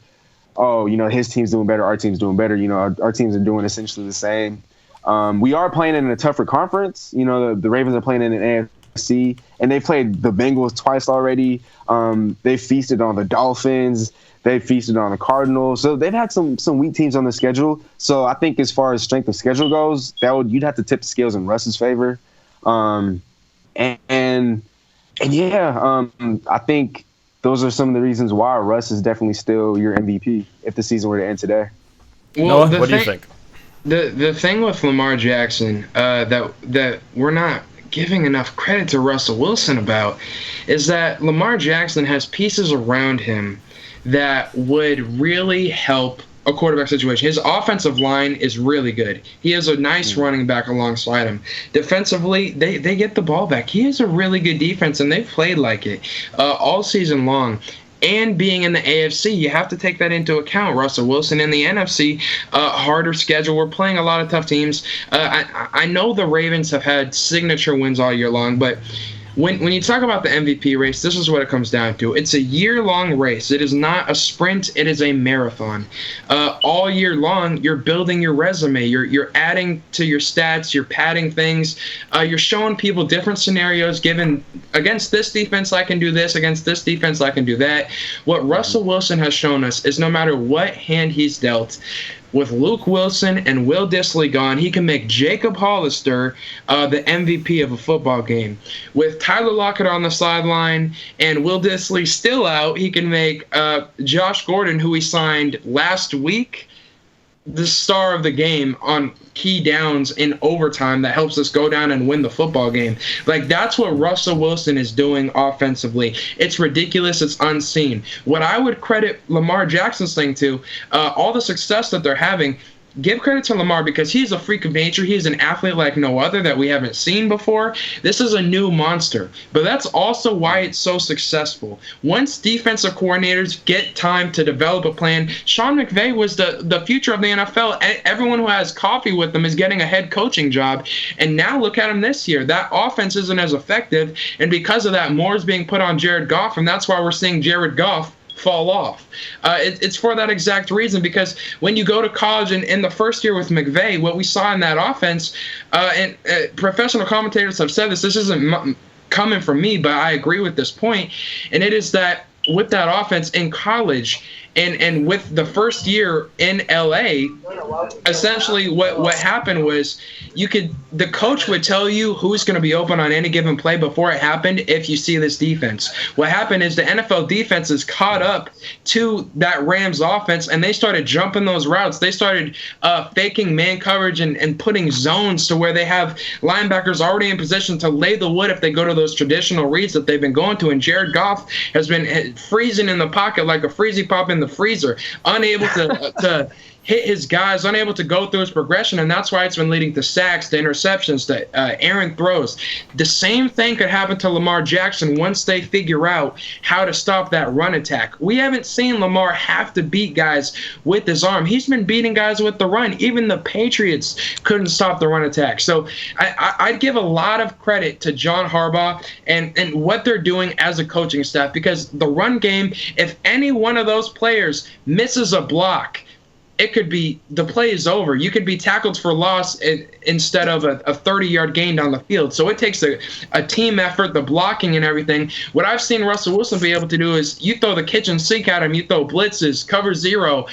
his team's doing better, our team's doing better. Our teams are doing essentially the same. We are playing in a tougher conference. The Ravens are playing in an AFC, and they've played the Bengals twice already. They feasted on the Dolphins. They feasted on the Cardinals. So they've had some weak teams on the schedule. So I think as far as strength of schedule goes, you'd have to tip the scales in Russ's favor. I think those are some of the reasons why Russ is definitely still your MVP if the season were to end today. Well, Noah, what do you think? The thing with Lamar Jackson that we're not giving enough credit to Russell Wilson about is that Lamar Jackson has pieces around him that would really help a quarterback situation. His offensive line is really good. He has a nice running back alongside him. Defensively, they get the ball back. He has a really good defense, and they've played like it all season long. And being in the AFC, you have to take that into account. Russell Wilson in the NFC, harder schedule. We're playing a lot of tough teams. I know the Ravens have had signature wins all year long, but when you talk about the MVP race, this is what it comes down to. It's a year-long race. It is not a sprint. It is a marathon. All year long, you're building your resume. You're adding to your stats. You're padding things. You're showing people different scenarios. Given against this defense, I can do this. Against this defense, I can do that. What Russell Wilson has shown us is no matter what hand he's dealt, with Luke Wilson and Will Dissly gone, he can make Jacob Hollister the MVP of a football game. With Tyler Lockett on the sideline and Will Dissly still out, he can make Josh Gordon, who he signed last week, the star of the game on key downs in overtime that helps us go down and win the football game. Like, that's what Russell Wilson is doing offensively. It's ridiculous. It's unseen. What I would credit Lamar Jackson's thing to, all the success that they're having, give credit to Lamar because he's a freak of nature. He's an athlete like no other that we haven't seen before. This is a new monster. But that's also why it's so successful. Once defensive coordinators get time to develop a plan, Sean McVay was the future of the NFL. Everyone who has coffee with them is getting a head coaching job. And now look at him this year. That offense isn't as effective. And because of that, more is being put on Jared Goff. And that's why we're seeing Jared Goff fall off. It's for that exact reason, because when you go to college and in the first year with McVay, what we saw in that offense, and professional commentators have said this isn't coming from me, but I agree with this point, and it is that with that offense in college, And with the first year in LA, essentially what happened was the coach would tell you who's going to be open on any given play before it happened if you see this defense. What happened is the NFL defenses caught up to that Rams offense, and they started jumping those routes. They started faking man coverage and putting zones to where they have linebackers already in position to lay the wood if they go to those traditional reads that they've been going to. And Jared Goff has been freezing in the pocket like a freezy pop in the freezer, unable to hit his guys, unable to go through his progression, and that's why it's been leading to sacks, to interceptions, to errant throws. The same thing could happen to Lamar Jackson once they figure out how to stop that run attack. We haven't seen Lamar have to beat guys with his arm. He's been beating guys with the run. Even the Patriots couldn't stop the run attack. So I'd give a lot of credit to John Harbaugh and what they're doing as a coaching staff, because the run game, if any one of those players misses a block, it could be the play is over. You could be tackled for loss instead of a 30-yard gain down the field. So it takes a team effort, the blocking and everything. What I've seen Russell Wilson be able to do is you throw the kitchen sink at him, you throw blitzes, cover zero,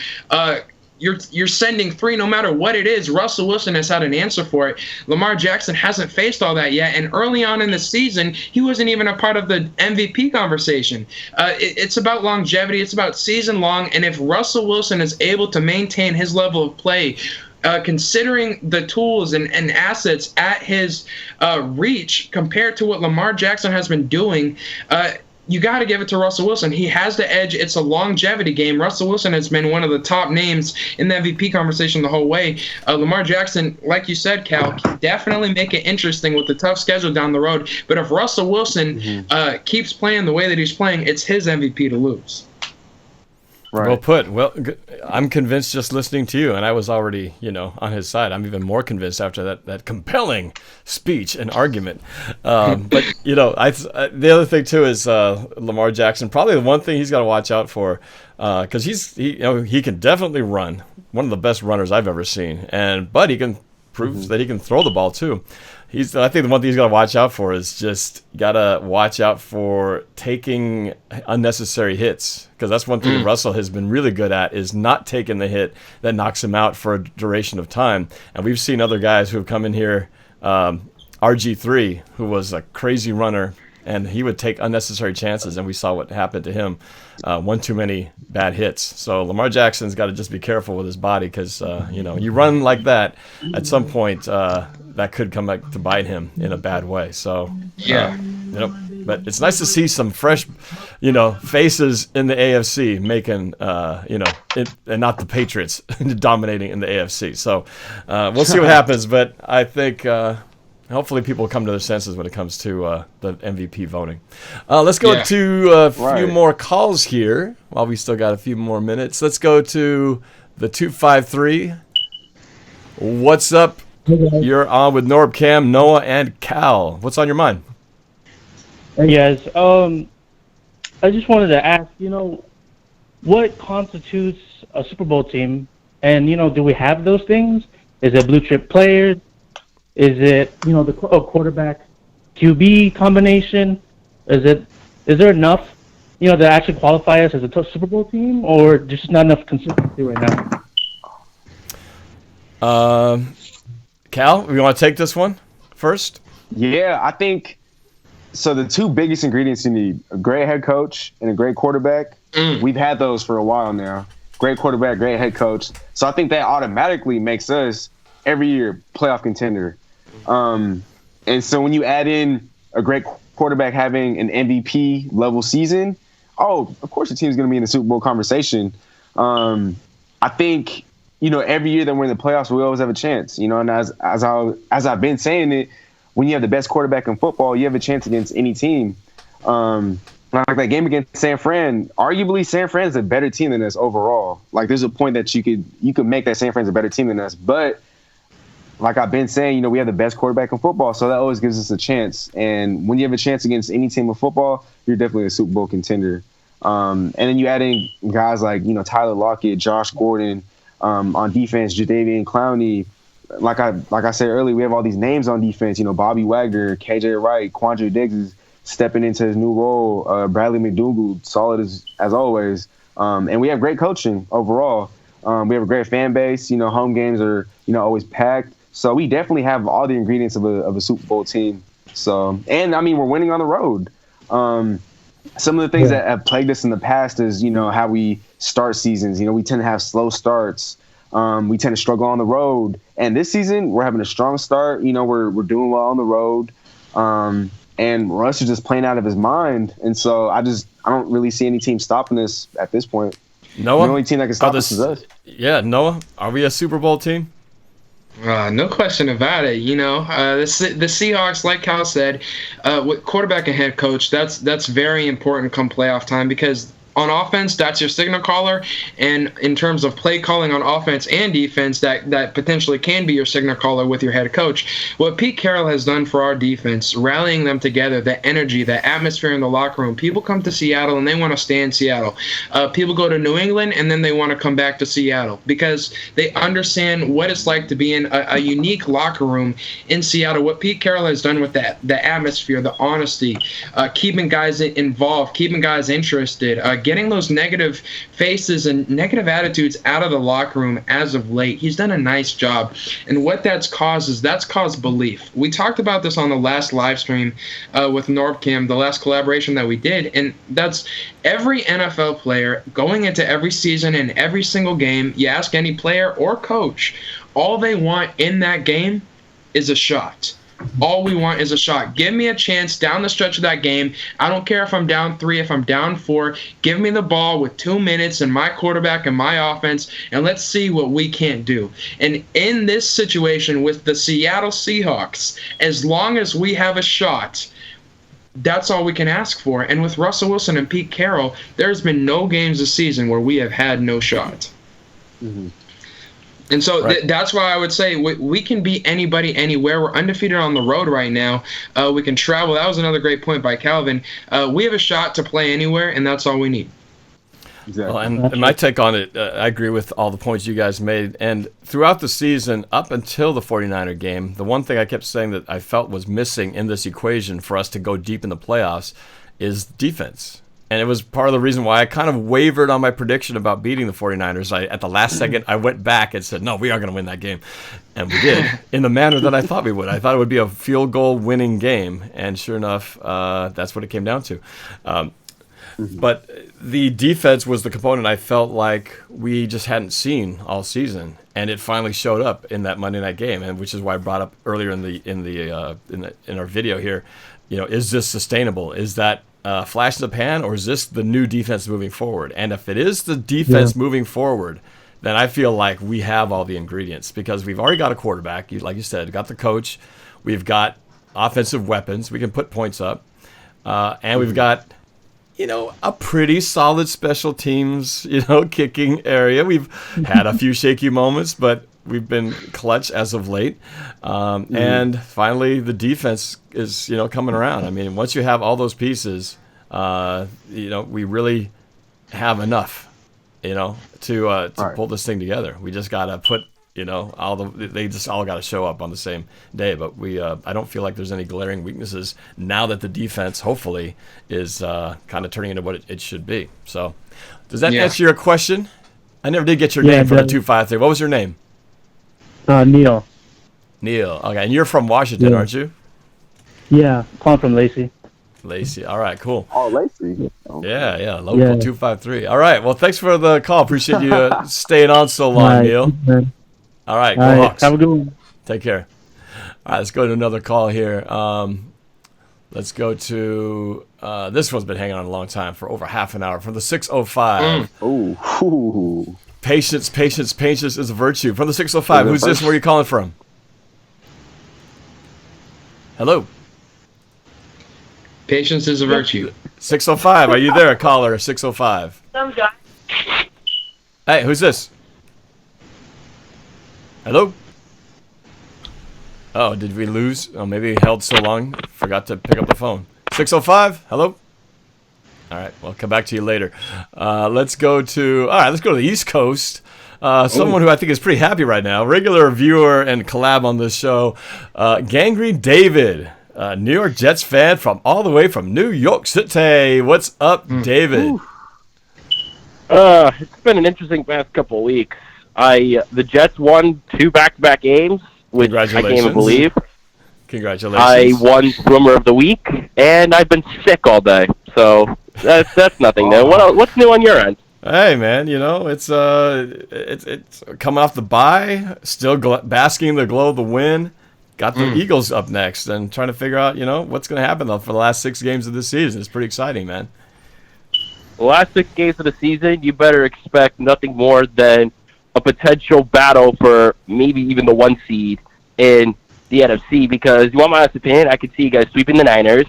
you're sending three no matter what it is. Russell Wilson has had an answer for it. Lamar Jackson hasn't faced all that yet, and early on in the season, he wasn't even a part of the MVP conversation. It's about longevity. It's about season long, and if Russell Wilson is able to maintain his level of play, considering the tools and assets at his reach compared to what Lamar Jackson has been doing, you got to give it to Russell Wilson. He has the edge. It's a longevity game. Russell Wilson has been one of the top names in the MVP conversation the whole way. Lamar Jackson, like you said, Cal, can definitely make it interesting with the tough schedule down the road. But if Russell Wilson keeps playing the way that he's playing, it's his MVP to lose. Right. Well put. Well, I'm convinced just listening to you, and I was already, on his side. I'm even more convinced after that compelling speech and argument. But the other thing too is Lamar Jackson. Probably the one thing he's got to watch out for, because he can definitely run. One of the best runners I've ever seen, but he can prove that he can throw the ball too. I think the one thing he's got to watch out for is just got to watch out for taking unnecessary hits, because that's one thing that Russell has been really good at, is not taking the hit that knocks him out for a duration of time. And we've seen other guys who have come in here, RG3, who was a crazy runner, and he would take unnecessary chances, and we saw what happened to him. One too many bad hits. So Lamar Jackson's got to just be careful with his body, because you run like that, at some point that could come back to bite him in a bad way. So but it's nice to see some fresh, faces in the AFC making, and not the Patriots dominating in the AFC. So we'll see what happens, but I think. Hopefully people come to their senses when it comes to the MVP voting. Let's go to a few more calls here while we still got a few more minutes. Let's go to the 253. What's up? You're on with NorbCam, Noah, and Cal. What's on your mind? Hey, guys. I just wanted to ask, what constitutes a Super Bowl team? And, do we have those things? Is it blue chip players? Is it, the quarterback QB combination? Is there enough, to actually qualify us as a Super Bowl team, or just not enough consistency right now? Cal, you want to take this one first? Yeah, I think so. The two biggest ingredients you need: a great head coach and a great quarterback. We've had those for a while now. Great quarterback, great head coach. So I think that automatically makes us every year playoff contender. And so when you add in a great quarterback having an MVP level season, of course the team's going to be in the Super Bowl conversation. I think, every year that we're in the playoffs, we always have a chance, and as I've been saying it, when you have the best quarterback in football, you have a chance against any team. Like that game against San Fran, arguably San Fran's a better team than us overall. Like there's a point that you could make that San Fran's a better team than us, but like I've been saying, we have the best quarterback in football, so that always gives us a chance. And when you have a chance against any team in football, you're definitely a Super Bowl contender. And then you add in guys like, Tyler Lockett, Josh Gordon, on defense, Jadeveon Clowney. Like I said earlier, we have all these names on defense, Bobby Wagner, KJ Wright, Quandre Diggs is stepping into his new role, Bradley McDougald, solid as always. And we have great coaching overall. We have a great fan base. Home games are, always packed. So we definitely have all the ingredients of a Super Bowl team. So, and I mean, we're winning on the road. Some of the things that have plagued us in the past is, how we start seasons. We tend to have slow starts. We tend to struggle on the road. And this season, we're having a strong start. We're doing well on the road. And Russ is just playing out of his mind. And so I don't really see any team stopping us at this point. Noah? The only team that can stop us is us. Yeah, Noah, are we a Super Bowl team? No question about it. The Seahawks, like Cal said, with quarterback and head coach, that's very important come playoff time, because on offense, that's your signal caller, and in terms of play calling on offense and defense, that potentially can be your signal caller with your head coach. What Pete Carroll has done for our defense, rallying them together, the energy, the atmosphere in the locker room. People come to Seattle and they want to stay in Seattle. People go to New England and then they want to come back to Seattle because they understand what it's like to be in a unique locker room in Seattle. What Pete Carroll has done with that, the atmosphere, the honesty, keeping guys involved, keeping guys interested, getting those negative faces and negative attitudes out of the locker room as of late. He's done a nice job. And what that's caused belief. We talked about this on the last live stream with NorbCam, the last collaboration that we did. And that's every NFL player going into every season and every single game. You ask any player or coach, all they want in that game is a shot. All we want is a shot. Give me a chance down the stretch of that game. I don't care if I'm down 3, if I'm down 4. Give me the ball with 2 minutes and my quarterback and my offense, and let's see what we can't do. And in this situation with the Seattle Seahawks, as long as we have a shot, that's all we can ask for. And with Russell Wilson and Pete Carroll, there's been no games this season where we have had no shot. Mm-hmm. And so that's why I would say we can beat anybody anywhere. We're undefeated on the road right now. We can travel. That was another great point by Calvin. We have a shot to play anywhere, and that's all we need. Exactly. Well, and my take on it, I agree with all the points you guys made. And throughout the season, up until the 49er game, the one thing I kept saying that I felt was missing in this equation for us to go deep in the playoffs is defense. And it was part of the reason why I kind of wavered on my prediction about beating the 49ers. At the last second, I went back and said, no, we are going to win that game. And we did, in the manner that I thought we would. I thought it would be a field goal winning game. And sure enough, that's what it came down to. But the defense was the component I felt like we just hadn't seen all season. And it finally showed up in that Monday night game, and which is why I brought up earlier in our video here, is this sustainable? Is that flash in the pan, or is this the new defense moving forward? And if it is the defense moving forward, then I feel like we have all the ingredients, because we've already got a quarterback, like you said, got the coach, we've got offensive weapons, we can put points up, and we've got a pretty solid special teams kicking area. We've had a few shaky moments, but we've been clutch as of late. And finally, the defense is, coming around. I mean, once you have all those pieces, we really have enough, to pull this thing together. We just got to put, they just all got to show up on the same day. But I don't feel like there's any glaring weaknesses now that the defense, hopefully, is kind of turning into what it should be. So does that answer your question? I never did get your name for the 253. What was your name? Neil. Neil. Okay, and you're from Washington, aren't you? Yeah, calling from Lacey. Lacey. All right, cool. Oh, Lacey. Yeah, local 253. All right, well, thanks for the call. Appreciate you staying on so long, Neil. All right, go Hawks. Have a good one. Take care. All right, let's go to another call here. Let's go to this one's been hanging on a long time, for over half an hour, from the 605. Ooh. Patience is a virtue. From the 605, who's this? Where are you calling from? Hello. Patience is a virtue. 605, are you there, caller? 605. Some guy. Hey, who's this? Hello? Oh, did we lose? Oh, maybe he held so long, forgot to pick up the phone. 605, hello? All right, we'll come back to you later. Let's go to the East Coast. Someone who I think is pretty happy right now, regular viewer and collab on this show, Gangrene David, New York Jets fan all the way from New York City. What's up, David? It's been an interesting past couple of weeks. The Jets won 2 back-to-back games, which I can't even believe. Congratulations. I won Swimmer of the Week, and I've been sick all day. So that's nothing new. What's new on your end? Hey man, it's coming off the bye, still basking in the glow of the win. Got the Eagles up next, and trying to figure out what's going to happen though for the last 6 games of the season. It's pretty exciting, man. The last 6 games of the season, you better expect nothing more than a potential battle for maybe even the 1 seed in the NFC. Because you want my honest opinion, I could see you guys sweeping the Niners.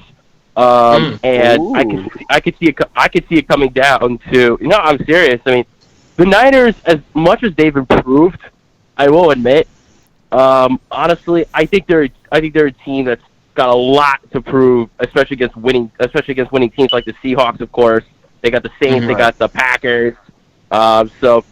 And I could see it coming down to. I'm serious. I mean, the Niners, as much as they've improved, I will admit, honestly, I think they're a team that's got a lot to prove, especially against winning teams like the Seahawks. Of course, they got the Saints, they got the Packers. So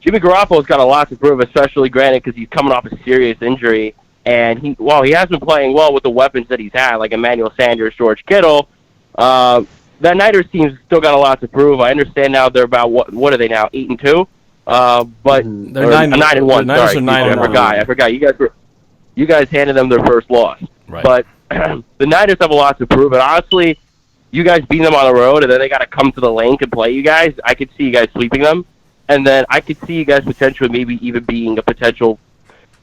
Jimmy Garoppolo's got a lot to prove, especially granted because he's coming off a serious injury. And he has been playing well with the weapons that he's had, like Emmanuel Sanders, George Kittle. That Niners team's still got a lot to prove. I understand now they're about what are they now, 8-2? But they're 9-1. Niners Sorry, are 9-1. I forgot. You guys handed them their first loss. Right. But the Niners have a lot to prove. And honestly, you guys beat them on the road, and then they got to come to the link and play you guys. I could see you guys sweeping them, and then I could see you guys potentially maybe even being a potential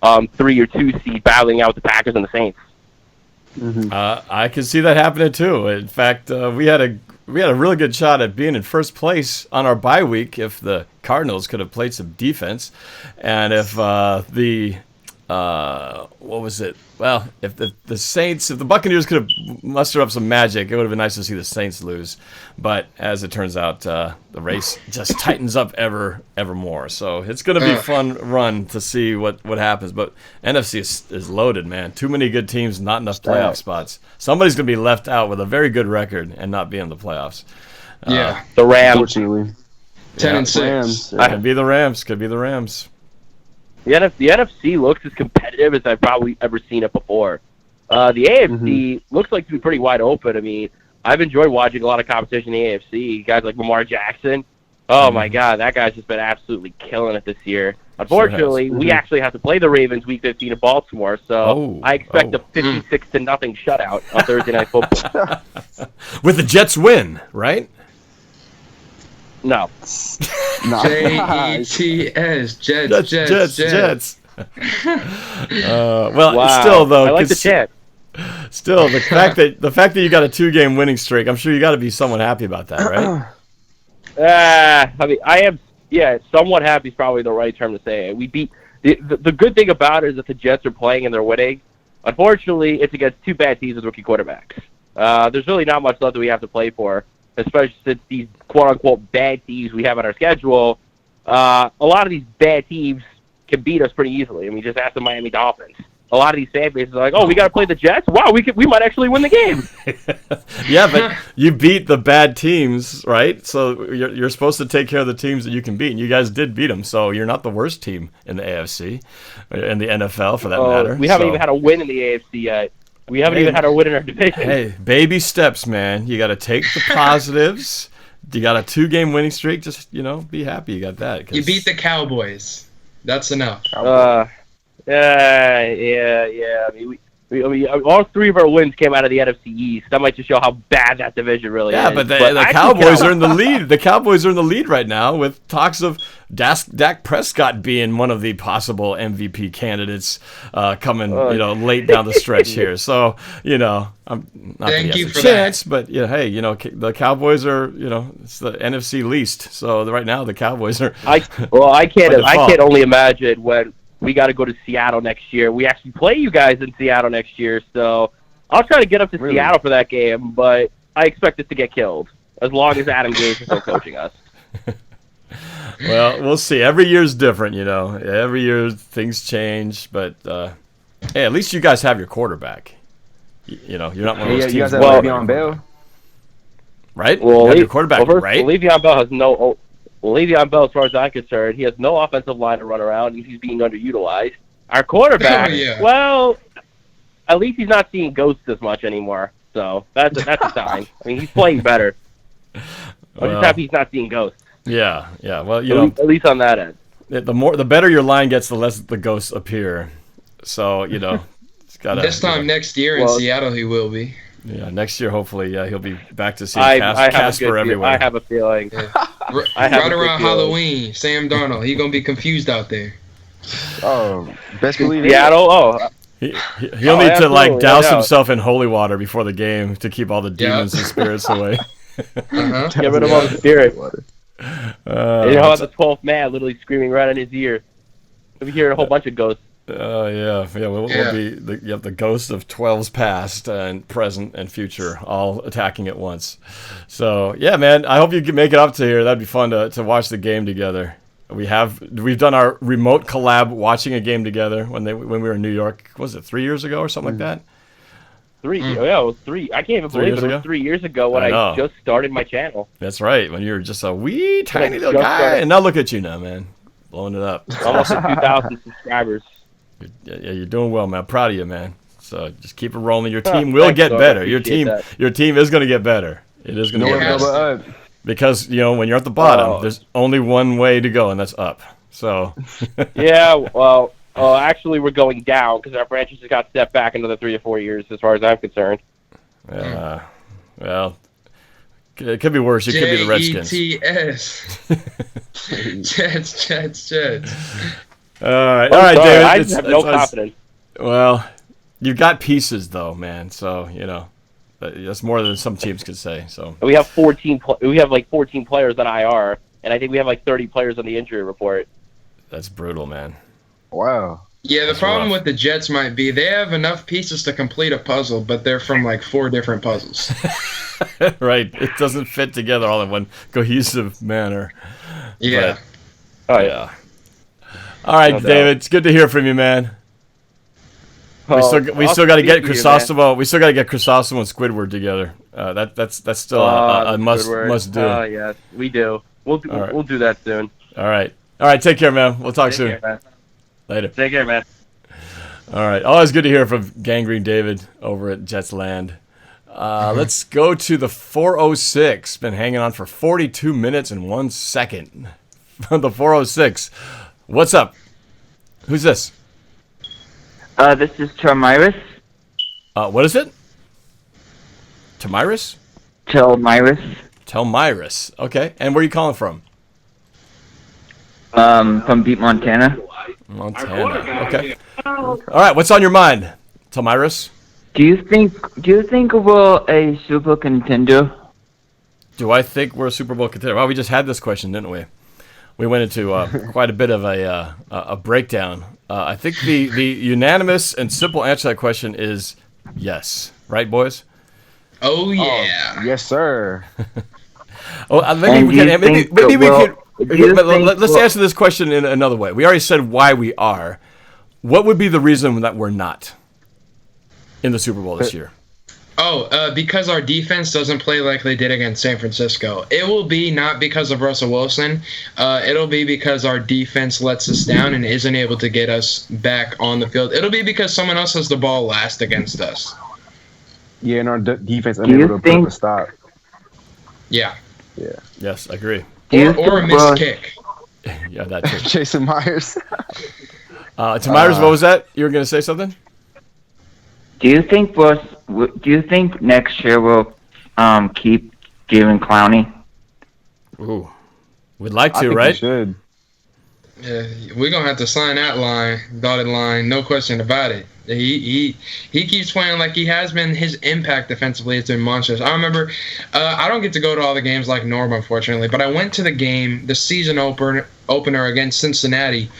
3 or 2 seed battling out with the Packers and the Saints. I can see that happening too. In fact, we had a really good shot at being in first place on our bye week if the Cardinals could have played some defense, and if what was it? Well, if the Saints, if the Buccaneers could have mustered up some magic, it would have been nice to see the Saints lose. But as it turns out, the race just tightens up ever more. So it's going to be a fun run to see what happens. But NFC is loaded, man. Too many good teams, not enough playoff spots. Somebody's going to be left out with a very good record and not be in the playoffs. The Rams. Unfortunately. 10-6. Could be the Rams. The NFC looks as competitive as I've probably ever seen it before. The AFC looks like to be pretty wide open. I mean, I've enjoyed watching a lot of competition in the AFC. Guys like Lamar Jackson. Oh, my God. That guy's just been absolutely killing it this year. Unfortunately, we actually have to play the Ravens Week 15 in Baltimore, so I expect a 56-0 shutout on Thursday Night Football. With the Jets win, right? No. J-E-T-S. Jets. Well, still though, I like the chant. Still, the fact that you got a 2-game winning streak, I'm sure you got to be somewhat happy about that, right? I mean, I am. Yeah, somewhat happy is probably the right term to say. We beat the good thing about it is that the Jets are playing and they're winning. Unfortunately, it's against 2 bad teams with rookie quarterbacks. There's really not much left that we have to play for, especially since these quote-unquote bad teams we have on our schedule, a lot of these bad teams can beat us pretty easily. I mean, just ask the Miami Dolphins. A lot of these fan bases are like, oh, we got to play the Jets? Wow, we might actually win the game. Yeah, but you beat the bad teams, right? So you're supposed to take care of the teams that you can beat, and you guys did beat them, so you're not the worst team in the AFC, in the NFL for that matter. We haven't even had a win in the AFC yet. We haven't even had a win in our division. Hey, baby steps, man. You got to take the positives. You got a 2-game winning streak. Just, be happy you got that. You beat the Cowboys. That's enough. Yeah. I mean, we all 3 of our wins came out of the NFC East. That might just show how bad that division really is. Yeah, but the Cowboys are in the lead. The Cowboys are in the lead right now with talks of Dak Prescott being one of the possible MVP candidates coming, late down the stretch here. So, I'm not Thank you for chance, but hey, the Cowboys are, it's the NFC least. So right now the Cowboys are. I can't only imagine when we got to go to Seattle next year. We actually play you guys in Seattle next year, so I'll try to get up to Seattle for that game, but I expect it to get killed as long as Adam Gase is still coaching us. Well, we'll see. Every year's different, Every year things change, but hey, at least you guys have your quarterback. You're not one of those teams. You guys have Le'Veon Bell, right? Well, you have your quarterback, right? Le'Veon Bell has no. Well, Le'Veon Bell, as far as I'm concerned, he has no offensive line to run around. He's being underutilized. Our quarterback, well, at least he's not seeing ghosts as much anymore. So that's a sign. I mean, he's playing better. I'm just happy he's not seeing ghosts. Yeah. Well, At least on that end. the better your line gets, the less the ghosts appear. So it's gotta. This time next year in Seattle, he will be. Yeah, next year hopefully. Yeah, he'll be back to seeing Casper everywhere. I have a feeling. Right around Halloween, Sam Darnold, he gonna be confused out there. Oh, best believe Seattle. Oh, he'll need to douse himself in holy water before the game to keep all the demons and spirits away. Get rid of all the spirits. And you have the 12th man literally screaming right in his ear. We'll be hearing a whole bunch of ghosts. We'll be the ghosts of 12's past and present and future all attacking at once. So yeah, man, I hope you can make it up to here. That'd be fun to watch the game together. We've done our remote collab watching a game together when we were in New York. Was it 3 years ago or something like that? Yeah, it was 3. I can't even believe it was 3 years ago when I just started my channel. That's right, when you were just a wee tiny little guy, and now look at you now, man, blowing it up. Almost at 2,000 subscribers. Yeah, you're doing well, man. I'm proud of you, man. So just keep it rolling. Your team will get better. Your team is going to get better. It is going to get better. Because when you're at the bottom, there's only one way to go, and that's up. So. Yeah, well, actually, we're going down because our franchise has got set back another 3 to 4 years, as far as I'm concerned. Well, it could be worse. It could be the Redskins. Jets. All right, David. I just have no confidence. Well, you got pieces, though, man. So that's more than some teams could say. So we have 14. We have like 14 players on IR, and I think we have like 30 players on the injury report. That's brutal, man. Wow. Yeah, the problem with the Jets might be they have enough pieces to complete a puzzle, but they're from like 4 different puzzles. Right. It doesn't fit together all in one cohesive manner. Yeah. Yeah. All right, David. It's good to hear from you, man. We still got to get Chrysostom. We still got to get Chrysostom and Squidward together. That's still a must do. Oh yes, we do. We'll do that soon. All right. Take care, man. We'll talk soon. Take care, man. Later. Take care, man. All right. Always good to hear from Gangrene David over at Jets Land. Let's go to the 406. Been hanging on for 42 minutes and 1 second. The 406. What's up? Who's this? This is Telmiris. What is it? Telmiris? Telmiris. Okay. And where are you calling from? From Beat, Montana. Okay. All right. What's on your mind, Telmiris? Do you think we're a Super Contender? Do I think we're a Super Bowl contender? Well, we just had this question, didn't we? We went into quite a bit of a breakdown. I think the unanimous and simple answer to that question is yes. Right, boys? Oh, yeah. Oh, yes, sir. Let's answer this question in another way. We already said why we are. What would be the reason that we're not in the Super Bowl this year? Because our defense doesn't play like they did against San Francisco. It will be not because of Russell Wilson. It'll be because our defense lets us down and isn't able to get us back on the field. It'll be because someone else has the ball last against us. Yeah, and our defense unable to put up a stop. Yeah. Yes, I agree. Or a missed kick. Yeah, that too. Jason Myers. Myers, what was that? You were going to say something? Do you think next year we'll keep giving Clowney? Ooh, we'd like to, I think right? We should. Yeah, we're gonna have to sign that dotted line, no question about it. He keeps playing like he has been. His impact defensively has been monstrous. I remember, I don't get to go to all the games like Norb, unfortunately, but I went to the game, the season opener against Cincinnati,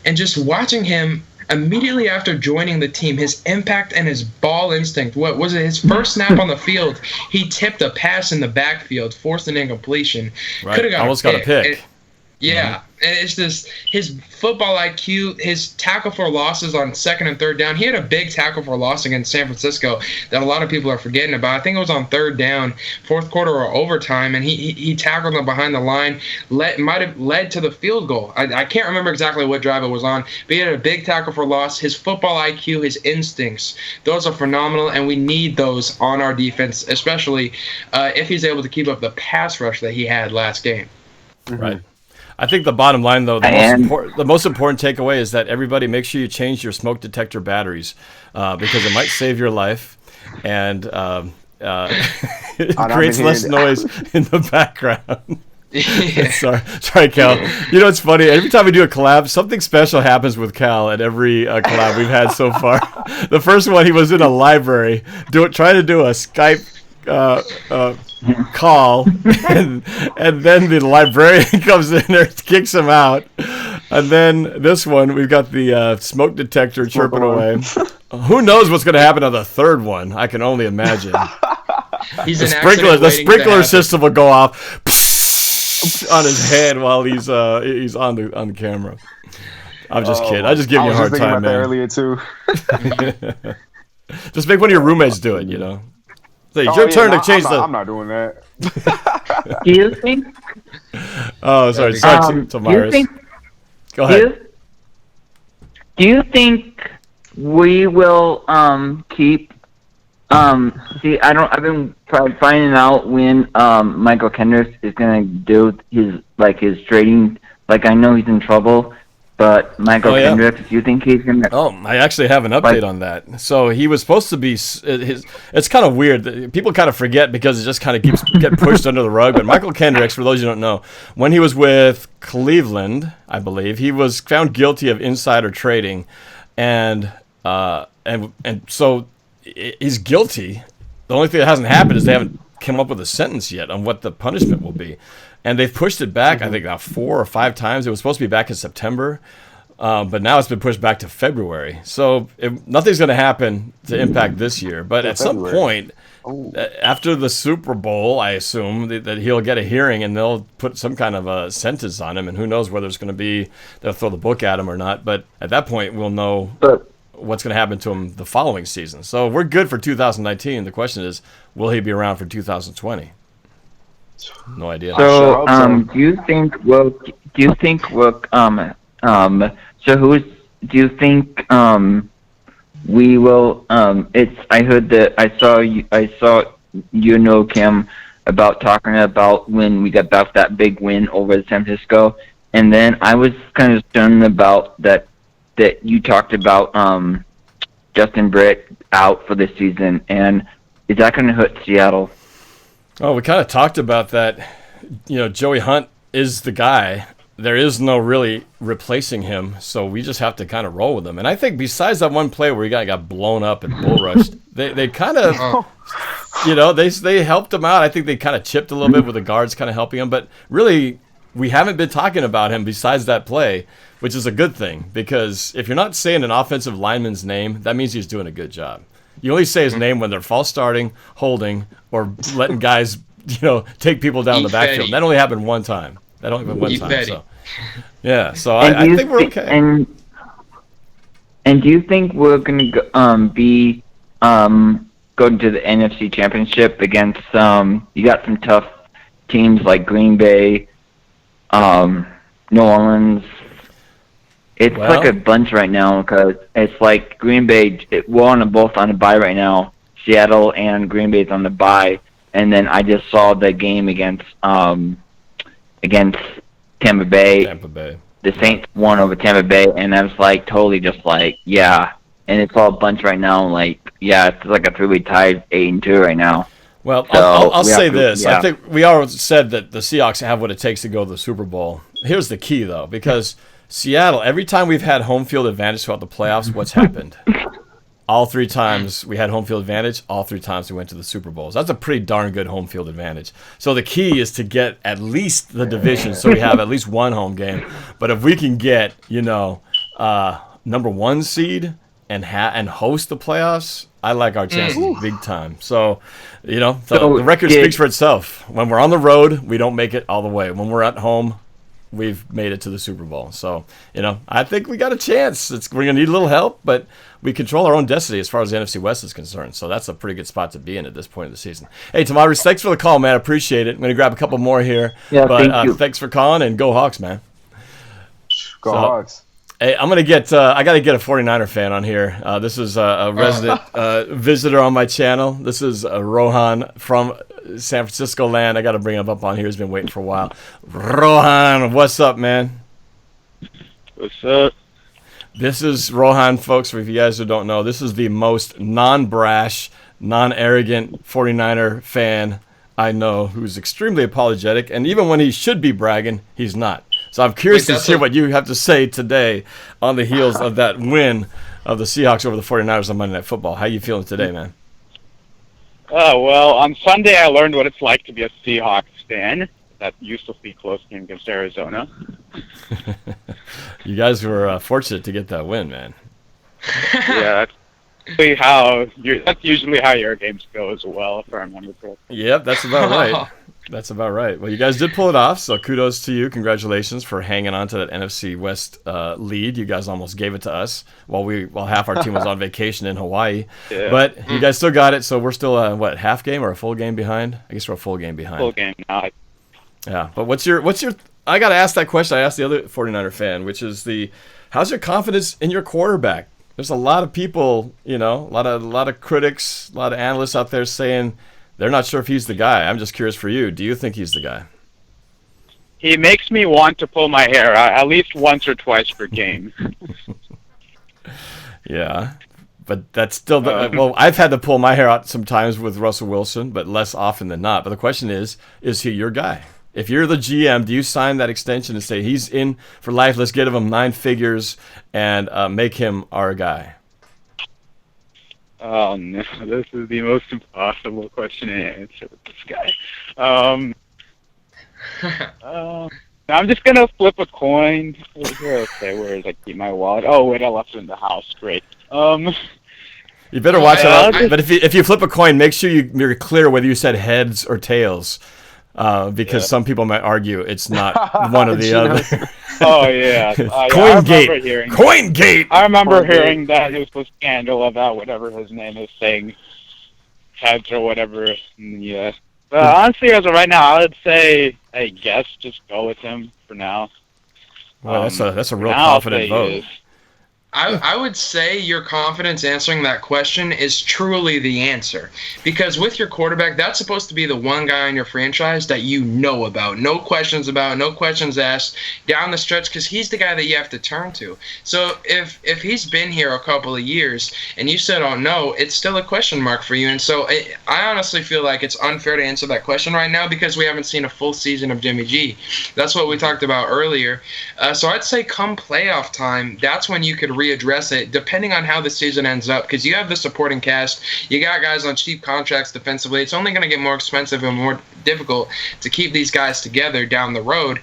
and just watching him immediately after joining the team, his impact and his ball instinct. What was it? His first snap on the field, he tipped a pass in the backfield, forced an incompletion. Right. Could have got a pick. Yeah, and it's just his football IQ, his tackle for losses on 2nd and 3rd down. He had a big tackle for loss against San Francisco that a lot of people are forgetting about. I think it was on 3rd down, 4th quarter or overtime, and he tackled them behind the line. Might have led to the field goal. I can't remember exactly what drive it was on, but he had a big tackle for loss. His football IQ, his instincts, those are phenomenal, and we need those on our defense, especially if he's able to keep up the pass rush that he had last game. Right. I think the bottom line, though, the most important takeaway is that everybody make sure you change your smoke detector batteries because it might save your life, and it creates less noise in the background. Sorry, Cal. You know, it's funny. Every time we do a collab, something special happens with Cal at every collab we've had so far. The first one, he was in a library trying to do a Skype call, and then the librarian comes in there, kicks him out, and then this one, we've got the smoke detector chirping away. Who knows what's going to happen on the third one? I can only imagine. The sprinkler system will go off on his head while he's on the camera. I'm just kidding. I just giving you a hard time, man. Earlier too. Just make one of your roommates do it. You know, so it's your turn to change I'm not doing that. Do you think? Oh, sorry, Tamaris. Go ahead. Do you think we will keep? See, I've been finding out when Michael Kendricks is gonna do his trading. Like, I know he's in trouble, but Michael Kendricks, do you think he's gonna? Oh, I actually have an update on that. So he was supposed to be. It's kind of weird. People kind of forget because it just kind of keeps getting pushed under the rug. But Michael Kendricks, for those who don't know, when he was with Cleveland, I believe he was found guilty of insider trading, and so he's guilty. The only thing that hasn't happened is they haven't come up with a sentence yet on what the punishment will be. And they've pushed it back, I think, now 4 or 5 times. It was supposed to be back in September, but now it's been pushed back to February. So nothing's going to happen to impact this year. But at some point, after the Super Bowl, I assume that he'll get a hearing and they'll put some kind of a sentence on him. And who knows whether it's going to be they'll throw the book at him or not. But at that point, we'll know what's going to happen to him the following season. So we're good for 2019. The question is, will he be around for 2020? No idea. So, do you think we will, I saw you know, Kim, about talking about when we got back that big win over San Francisco, and then I was kind of stunned about that you talked about Justin Britt out for this season, and is that going to hurt Seattle? Oh, we kind of talked about that. You know, Joey Hunt is the guy. There is no really replacing him, so we just have to kind of roll with him. And I think besides that one play where he got blown up and bull rushed, they kind of, you know, they helped him out. I think they kind of chipped a little bit with the guards kind of helping him. But really, we haven't been talking about him besides that play, which is a good thing. Because if you're not saying an offensive lineman's name, that means he's doing a good job. You only say his name when they're false starting, holding, or letting guys, you know, take people down the backfield. That only happened one time. So, yeah. So I think we're okay. And do you think we're going to be going to the NFC Championship against you got some tough teams like Green Bay, New Orleans? It's like a bunch right now because it's like Green Bay. We're both on a bye right now. Seattle and Green Bay's on the bye, and then I just saw the game against Tampa Bay. The Saints won over Tampa Bay, and I was like totally just like yeah. And it's all a bunch right now. Like it's like a 3-way tie, 8-2 right now. Well, so I'll say this. I think we all said that the Seahawks have what it takes to go to the Super Bowl. Here's the key, though, because Seattle, every time we've had home field advantage throughout the playoffs, what's happened? All 3 times we had home field advantage, all 3 times we went to the Super Bowls. That's a pretty darn good home field advantage. So the key is to get at least the division so we have at least one home game. But if we can get, you know, number 1 seed and host the playoffs, I like our chances big time. So, you know, the record speaks for itself. When we're on the road, we don't make it all the way. When we're at home, we've made it to the Super Bowl. So, you know, I think we got a chance. We're going to need a little help, but we control our own destiny as far as the NFC West is concerned. So that's a pretty good spot to be in at this point of the season. Hey, Tamaris, thanks for the call, man. I appreciate it. I'm going to grab a couple more here. Yeah, but thanks for calling, and go Hawks, man. Go Hawks. Hey, I'm going to get I got to get a 49er fan on here. This is a resident visitor on my channel. This is Rohan from San Francisco land. I got to bring him up on here. He's been waiting for a while. Rohan, what's up, man? What's up? This is Rohan, folks. For you guys who don't know, this is the most non-brash, non-arrogant 49er fan I know, who's extremely apologetic, and even when he should be bragging, he's not. So I'm curious to hear what you have to say today on the heels of that win of the Seahawks over the 49ers on Monday Night Football. How you feeling today, man? Oh, well, on Sunday I learned what it's like to be a Seahawks fan. That uselessly close game against Arizona. You guys were fortunate to get that win, man. Yeah, that's usually how your games go as well, if I remember correctly. Yep, that's about right. That's about right. Well, you guys did pull it off, so kudos to you. Congratulations for hanging on to that NFC West lead. You guys almost gave it to us while half our team was on vacation in Hawaii. Yeah. But you guys still got it, so we're still half game or a full game behind? I guess we're a full game behind. Full game now. Yeah, but what's your I got to ask that question I asked the other 49er fan, which is how's your confidence in your quarterback? There's a lot of people, a lot of critics, a lot of analysts out there saying they're not sure if he's the guy. I'm just curious for you. Do you think he's the guy? He makes me want to pull my hair out at least once or twice per game. Yeah, but that's still well, I've had to pull my hair out sometimes with Russell Wilson, but less often than not. But the question is he your guy? If you're the GM, do you sign that extension and say he's in for life? Let's get him 9 figures and make him our guy. Oh no, this is the most impossible question to answer with this guy. I'm just gonna flip a coin. Okay, where is I keep my wallet? Oh wait, I left it in the house. Great. You better watch out. But if you flip a coin, make sure you're clear whether you said heads or tails. Because some people might argue it's not one or the other. Oh yeah, CoinGate. CoinGate. I remember hearing that it was a scandal about whatever his name is saying, heads or whatever. Yeah, but honestly, as of right now, I would say, I guess just go with him for now. Well, that's a real confident vote. I would say your confidence answering that question is truly the answer. Because with your quarterback, that's supposed to be the one guy in your franchise that you know about. No questions asked down the stretch, because he's the guy that you have to turn to. So if he's been here a couple of years and you said, oh no, it's still a question mark for you. And so I honestly feel like it's unfair to answer that question right now because we haven't seen a full season of Jimmy G. That's what we talked about earlier. So I'd say come playoff time, that's when you could readdress it, depending on how the season ends up, because you have the supporting cast, you got guys on cheap contracts defensively. It's only going to get more expensive and more difficult to keep these guys together down the road.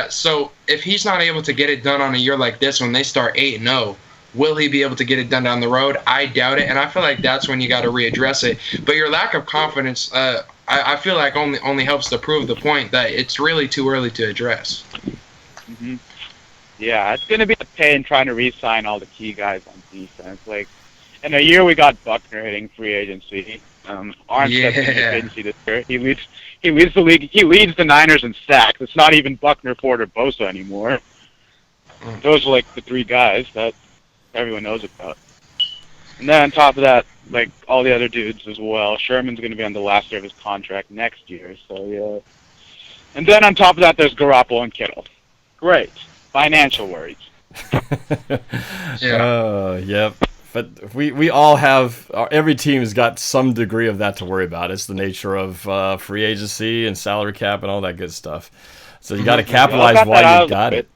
So if he's not able to get it done on a year like this when they start 8-0, will he be able to get it done down the road? I doubt it, and I feel like that's when you got to readdress it. But your lack of confidence, I feel like only helps to prove the point that it's really too early to address. Mm-hmm. Yeah, it's going to be a pain trying to re-sign all the key guys on defense. Like, in a year we got Buckner hitting free agency. Armstead's hitting free agency this year. He leads the league. He leads the Niners in sacks. It's not even Buckner, Ford, or Bosa anymore. Those are like the 3 guys that everyone knows about. And then on top of that, like all the other dudes as well. Sherman's going to be on the last year of his contract next year. So yeah. And then on top of that, there's Garoppolo and Kittle. Great. Financial worries. Yep. But we all have, every team has got some degree of that to worry about. It's the nature of free agency and salary cap and all that good stuff. So you got to capitalize while you got it.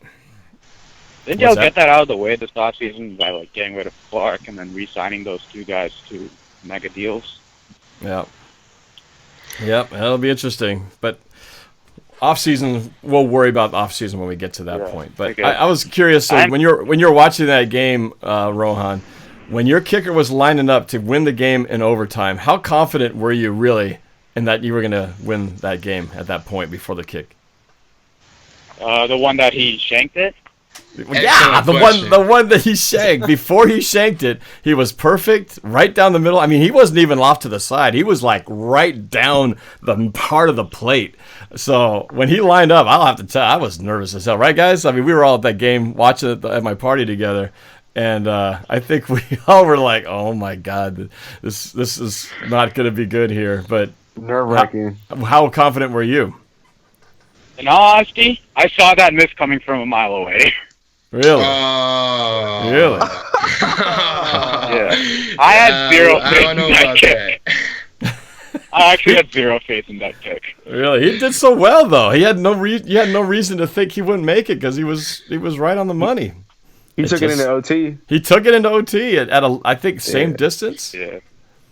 Didn't y'all get that out of the way this offseason by like getting rid of Clark and then re-signing those 2 guys to mega deals? Yeah. Yep, that'll be interesting. But off-season, we'll worry about off-season when we get to that point. But I was curious, so when you're watching that game, Rohan, when your kicker was lining up to win the game in overtime, how confident were you really in that you were going to win that game at that point before the kick? The one that he shanked it? Yeah, the one that he shanked. Before he shanked it, he was perfect, right down the middle. I mean, he wasn't even off to the side. He was like right down the part of the plate. So when he lined up, I'll have to tell, I was nervous as hell, right, guys? I mean, we were all at that game watching it at my party together, and I think we all were like, "Oh my God, this is not going to be good here." But Nerve-wracking. How confident were you? In all honesty, I saw that miss coming from a mile away. Really? Really? Yeah. I had zero I faith don't in know that about kick. I actually had zero faith in that kick. Really? He did so well though. He had no reason to think he wouldn't make it because he was right on the money. He took it into OT. He took it into OT at a, I think, same distance. Yeah.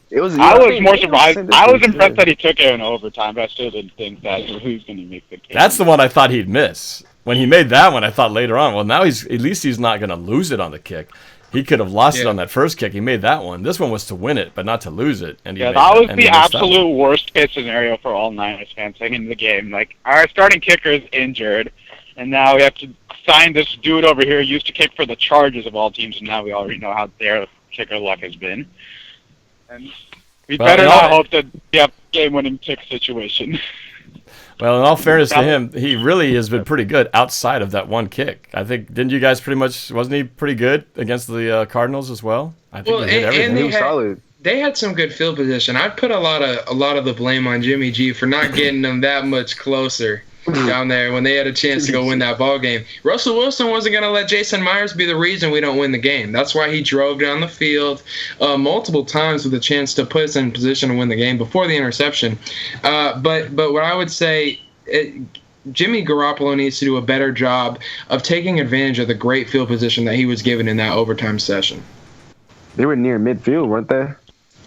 It was. I was more surprised. I was impressed that he took it in overtime, but I still didn't think that he was going to make the kick. That's the one I thought he'd miss. When he made that one, I thought later on, well, now at least he's not going to lose it on the kick. He could have lost it on that first kick. He made that one. This one was to win it, but not to lose it. And that was the absolute worst case scenario for all Niners fans heading into the game. Like, our starting kicker is injured, and now we have to sign this dude over here who used to kick for the Chargers of all teams, and now we already know how their kicker luck has been. And we better not hope that we have a game-winning kick situation. Well, in all fairness to him, he really has been pretty good outside of that one kick. I think, didn't you guys wasn't he pretty good against the Cardinals as well? I think he did everything. He was solid. They had some good field position. I'd put a lot of the blame on Jimmy G for not getting them that much closer down there when they had a chance to go win that ball game. Russell Wilson wasn't going to let Jason Myers be the reason we don't win the game. That's why he drove down the field multiple times with a chance to put us in position to win the game before the interception. But what I would say, Jimmy Garoppolo needs to do a better job of taking advantage of the great field position that he was given in that overtime session. They were near midfield, weren't they?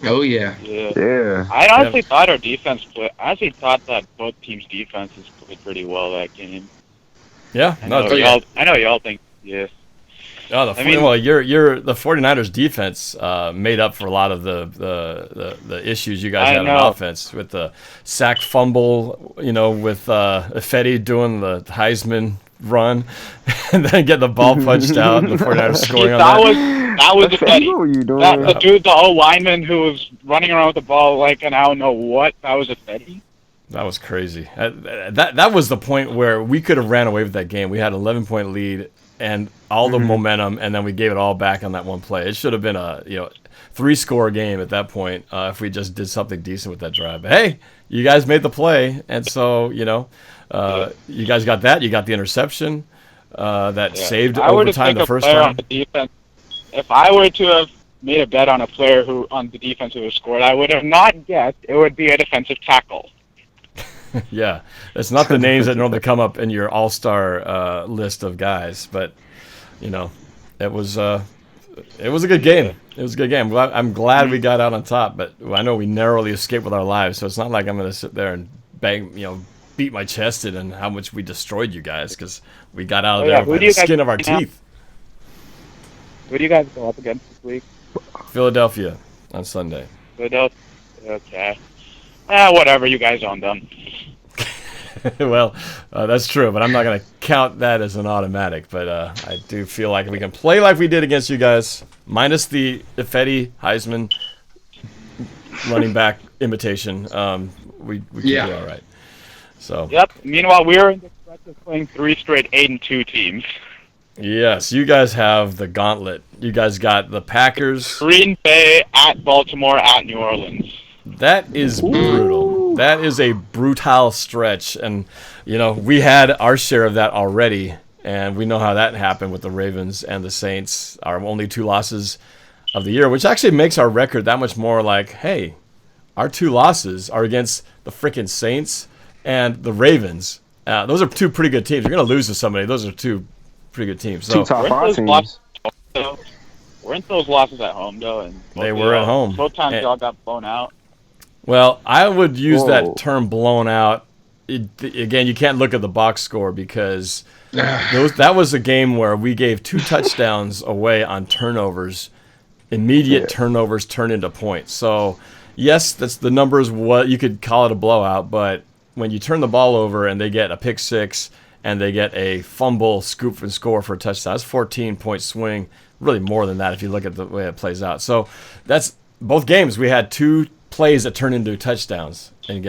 Oh, yeah. Yeah. I honestly thought our defense played. I honestly thought that both teams' defenses played pretty well that game. Yeah. I know y'all think, yeah. Oh, you're the 49ers defense made up for a lot of the issues you guys had on offense with the sack fumble, with Ifedi doing the Heisman run and then get the ball punched out and the 49ers scoring on that. That was Ifedi. What were you doing? The dude, the whole lineman who was running around with the ball like an I don't know what, that was Ifedi. That was crazy. That was the point where we could have ran away with that game. We had an 11-point lead and all the momentum, and then we gave it all back on that one play. It should have been a 3-score game at that point if we just did something decent with that drive. But hey, you guys made the play, and so you guys got that. You got the interception that saved overtime the first time. If I were to have made a bet on a player on the defense who has scored, I would have not guessed it would be a defensive tackle. Yeah, it's not the names that normally come up in your all-star list of guys, but it was a good game. It was a good game. I'm glad we got out on top, but I know we narrowly escaped with our lives, so it's not like I'm going to sit there and beat my chest in and how much we destroyed you guys because we got out of there by the skin of our teeth. Who do you guys go up against this week? Philadelphia on Sunday. Philadelphia. Okay. Whatever. You guys own them. Well, that's true, but I'm not going to count that as an automatic. But I do feel like we can play like we did against you guys, minus the Ifedi Heisman running back imitation. We can do all right. So. Yep. Meanwhile, we're in the stretch of playing 3 straight 8-2 teams. Yes, you guys have the gauntlet. You guys got the Packers, Green Bay, at Baltimore, at New Orleans. That is brutal. That is a brutal stretch, and we had our share of that already, and we know how that happened with the Ravens and the Saints, our only 2 losses of the year, which actually makes our record that much more like, hey, our 2 losses are against the freaking Saints and the Ravens. Those are 2 pretty good teams. You're going to lose to somebody. Those are 2 pretty good teams. So, 2 top 5 teams. Weren't those losses at home, though? And they were at home. Both times y'all got blown out. Well, I would use that term blown out. Again, you can't look at the box score because that was a game where we gave 2 touchdowns away on turnovers. Immediate turnovers turned into points. So, yes, that's the numbers. What you could call it a blowout, but when you turn the ball over and they get a pick 6 and they get a fumble, scoop, and score for a touchdown, that's 14-point swing. Really more than that if you look at the way it plays out. So that's both games. We had 2 plays that turned into touchdowns in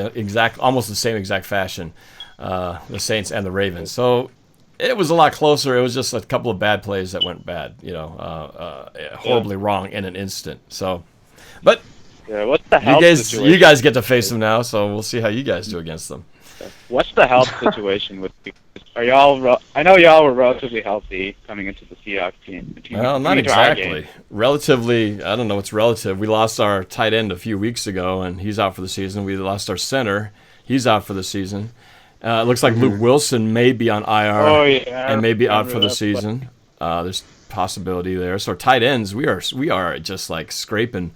almost the same exact fashion, the Saints and the Ravens. So it was a lot closer. It was just a couple of bad plays that went bad, horribly wrong in an instant. So, but Yeah, what's the health situation? You guys get to face them now, so we'll see how you guys do against them. What's the health situation with you? Are y'all? I know y'all were relatively healthy coming into the Seahawks team. Well, not exactly. Relatively, I don't know what's relative. We lost our tight end a few weeks ago, and he's out for the season. We lost our center. He's out for the season. It looks like Luke Wilson may be on IR and may be out for the season. There's possibility there. So our tight ends, we are just like scraping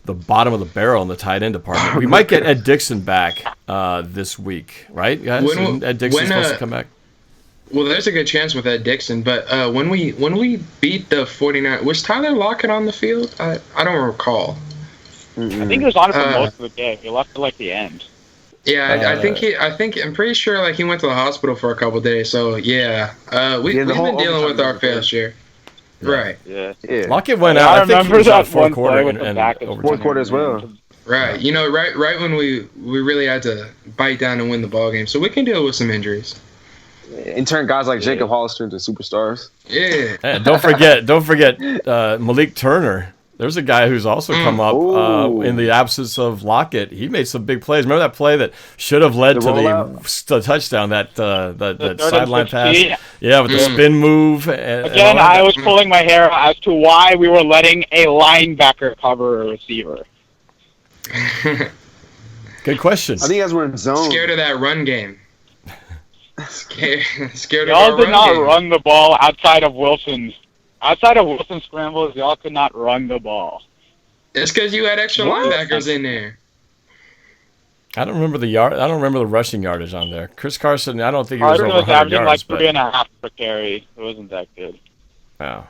the bottom of the barrel in the tight end department. We might get Ed Dixon back this week, right, guys? Ed Dixon's supposed to come back. Well, there's a good chance with Ed Dixon, but when we beat the 49ers, was Tyler Lockett on the field? I don't recall. I think he was on it for most of the game. He left at like the end. Yeah, I'm pretty sure like he went to the hospital for a couple of days. So yeah, we've been dealing with our fair share. Right. Yeah. Lockett went out. I think he was out fourth quarter and fourth quarter as well. Right. You know, right when we really had to bite down and win the ball game, so we can deal with some injuries. And turn guys like Jacob Hollister into superstars. Yeah. And don't forget Malik Turner. There's a guy who's also come up in the absence of Lockett. He made some big plays. Remember that play that should have led to the touchdown, that sideline pass? Yeah, with the spin move. Again, I was pulling my hair as to why we were letting a linebacker cover a receiver. Good question. I think you guys were in zone. Scared of that run game. Scared of y'all our did not game. run the ball outside of Wilson's scrambles. Y'all could not run the ball. It's because you had extra linebackers in there. I don't remember the rushing yardage on there. Chris Carson, I don't think he was over 100 averaging yards. like 3.5 per carry. It wasn't that good. Wow.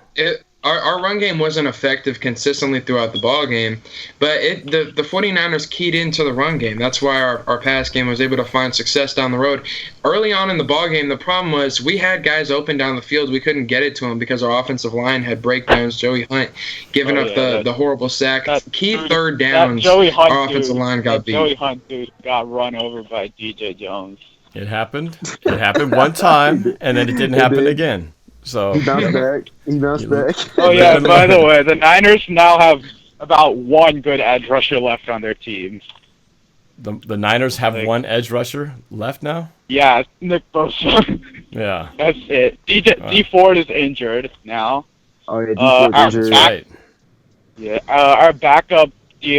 Our run game wasn't effective consistently throughout the ball game, but the 49ers keyed into the run game. That's why our pass game was able to find success down the road. Early on in the ball game, the problem was we had guys open down the field. We couldn't get it to them because our offensive line had breakdowns. Joey Hunt giving up the horrible sack. Key third downs, our offensive line got beat. Joey Hunt dude got run over by DJ Jones. It happened. It happened one time, and then it didn't happen again. So he bounced back. Oh yeah. By the way, the Niners now have about one good edge rusher left on their team. The Niners have one edge rusher left now? Yeah, Nick Bosa. Yeah. That's it. D Ford is injured now. Oh yeah, D Ford's injured. Right. Yeah. Our backup D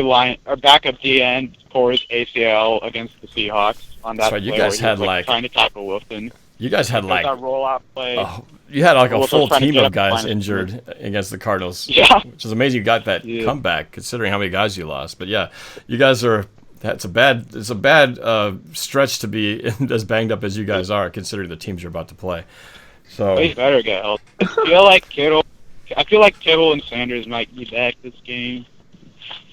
end tore his ACL against the Seahawks on that play. You guys had like trying to tackle Wilson. You guys had like that rollout play. You had like a full team of guys injured against the Cardinals. Yeah. Which is amazing you got that comeback considering how many guys you lost. But yeah, you guys are it's a bad stretch to be as banged up as you guys are considering the teams you're about to play. So he better get help. I feel like Kittle and Sanders might be back this game.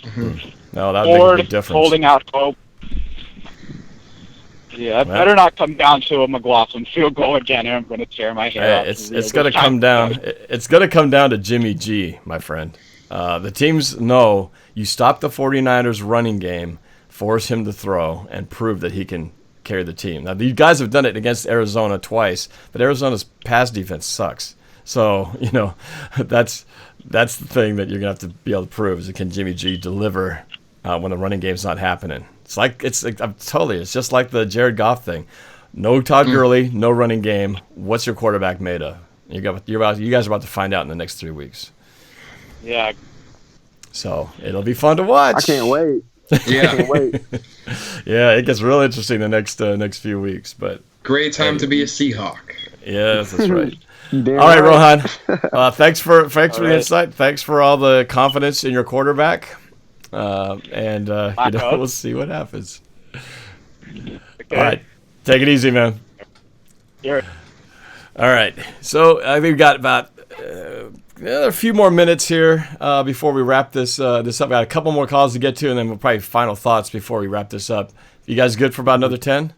Mm-hmm. No, that would make a big difference. Holding out hope. Yeah, it better not come down to a McLaughlin field goal again, or I'm going to tear my hair off. It's going to come down. It's going to come down to Jimmy G, my friend. The teams know you stop the 49ers running game, force him to throw, and prove that he can carry the team. Now, you guys have done it against Arizona twice, but Arizona's pass defense sucks. So, that's the thing that you're going to have to be able to prove is can Jimmy G deliver when the running game's not happening. It's just like the Jared Goff thing. No Todd Gurley, no running game. What's your quarterback made of? You guys are about to find out in the next 3 weeks. Yeah. So it'll be fun to watch. I can't wait. Yeah. I can't wait. Yeah, it gets real interesting the next few weeks. But great time to be a Seahawk. Yes, that's right. All right, Rohan. Thanks for the insight. Thanks for all the confidence in your quarterback. We'll see what happens. Okay. All right, take it easy, man. Sure. All right, so I think we've got about a few more minutes here before we wrap this up. We got a couple more calls to get to, and then we'll probably final thoughts before we wrap this up. You guys good for about another 10?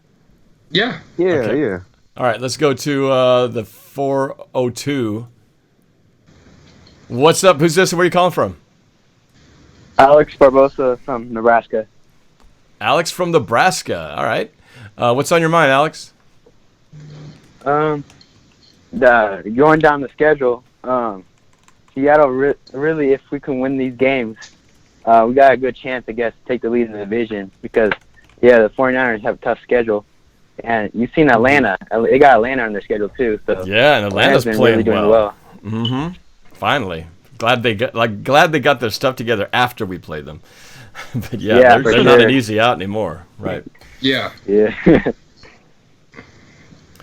Yeah. Yeah. All right, let's go to the 402. What's up? Who's this? Where are you calling from? Alex Barbosa from Nebraska. Alex from Nebraska. All right. What's on your mind, Alex? Going down the schedule, Seattle really, if we can win these games, we got a good chance, I guess, to take the lead in the division because, the 49ers have a tough schedule. And you've seen Atlanta. They got Atlanta on their schedule, too. So yeah, and Atlanta's been playing really doing well. Mm-hmm. Finally. Glad they got their stuff together after we played them. But they're not an easy out anymore. Right. Yeah. Yeah.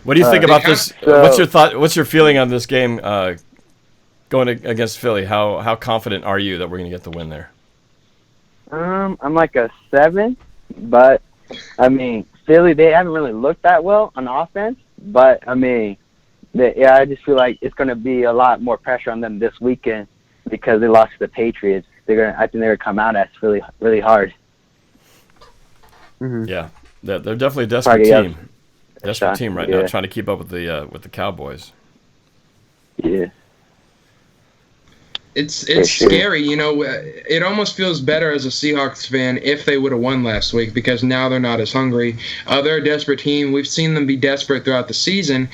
What do you think about this? What's your thought? What's your feeling on this game going against Philly? How confident are you that we're going to get the win there? I'm like a 7, but I mean Philly, they haven't really looked that well on offense. But I mean, I just feel like it's going to be a lot more pressure on them this weekend because they lost to the Patriots. I think they're going to come out as really, really hard. Mm-hmm. Yeah, they're definitely a desperate team. Desperate team right now, trying to keep up with the Cowboys. Yeah. It's scary, it almost feels better as a Seahawks fan if they would have won last week because now they're not as hungry. They're a desperate team. We've seen them be desperate throughout the season.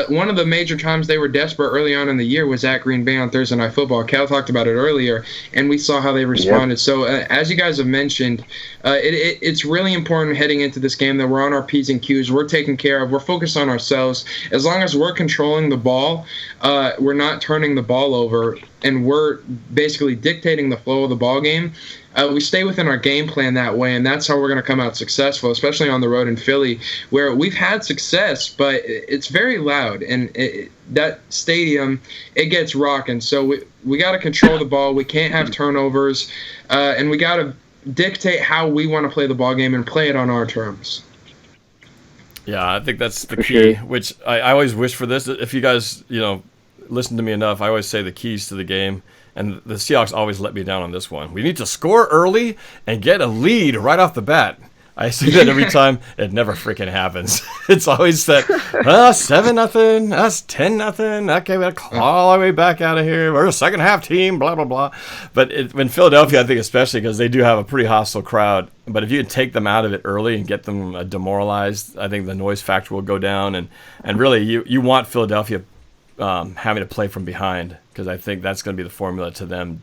One of the major times they were desperate early on in the year was at Green Bay on Thursday Night Football. Cal talked about it earlier, and we saw how they responded. Yep. So as you guys have mentioned, it's really important heading into this game that we're on our P's and Q's. We're taken care of. We're focused on ourselves. As long as we're controlling the ball, we're not turning the ball over, and we're basically dictating the flow of the ball game. We stay within our game plan that way, and that's how we're going to come out successful, especially on the road in Philly, where we've had success, but it's very loud, and that stadium, it gets rocking. So we got to control the ball. We can't have turnovers, and we got to dictate how we want to play the ball game and play it on our terms. Yeah, I think that's the key, which I always wish for this. If you guys, listen to me enough, I always say the keys to the game, and the Seahawks always let me down on this one. We need to score early and get a lead right off the bat. I say that every time. It never freaking happens. It's always that 7-0, us 10-0. Okay, we got to claw all our way back out of here. We're a second half team, blah blah blah. But in Philadelphia, I think especially because they do have a pretty hostile crowd. But if you can take them out of it early and get them demoralized, I think the noise factor will go down. And really, you want Philadelphia having to play from behind because I think that's going to be the formula to them,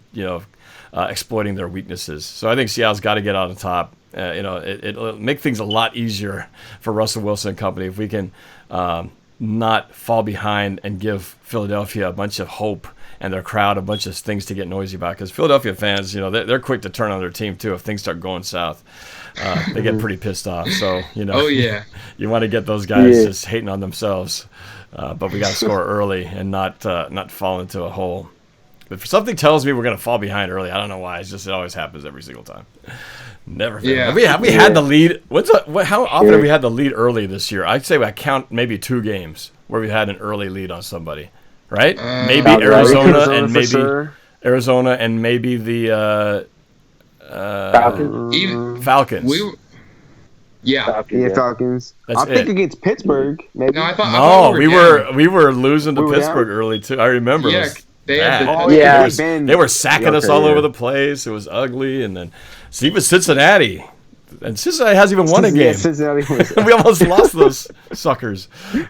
exploiting their weaknesses. So I think Seattle's got to get out on top. It'll make things a lot easier for Russell Wilson and company if we can not fall behind and give Philadelphia a bunch of hope and their crowd a bunch of things to get noisy about. Because Philadelphia fans, they're quick to turn on their team too if things start going south. They get pretty pissed off. So oh yeah, you want to get those guys just hating on themselves. But we got to score early and not fall into a hole. But if something tells me we're going to fall behind early, I don't know why. It always happens every single time. Never. Yeah. Have we had the lead? How often have we had the lead early this year? I'd say I count maybe 2 games where we had an early lead on somebody, right? Maybe Arizona and maybe Arizona and maybe the Falcons. Falcons. I think against Pittsburgh. Maybe. No, I thought we were losing to Pittsburgh early too. I remember. Yeah, they were sacking us all over the place. It was ugly, and then even Cincinnati. And Cincinnati hasn't even won a game. We almost lost those suckers.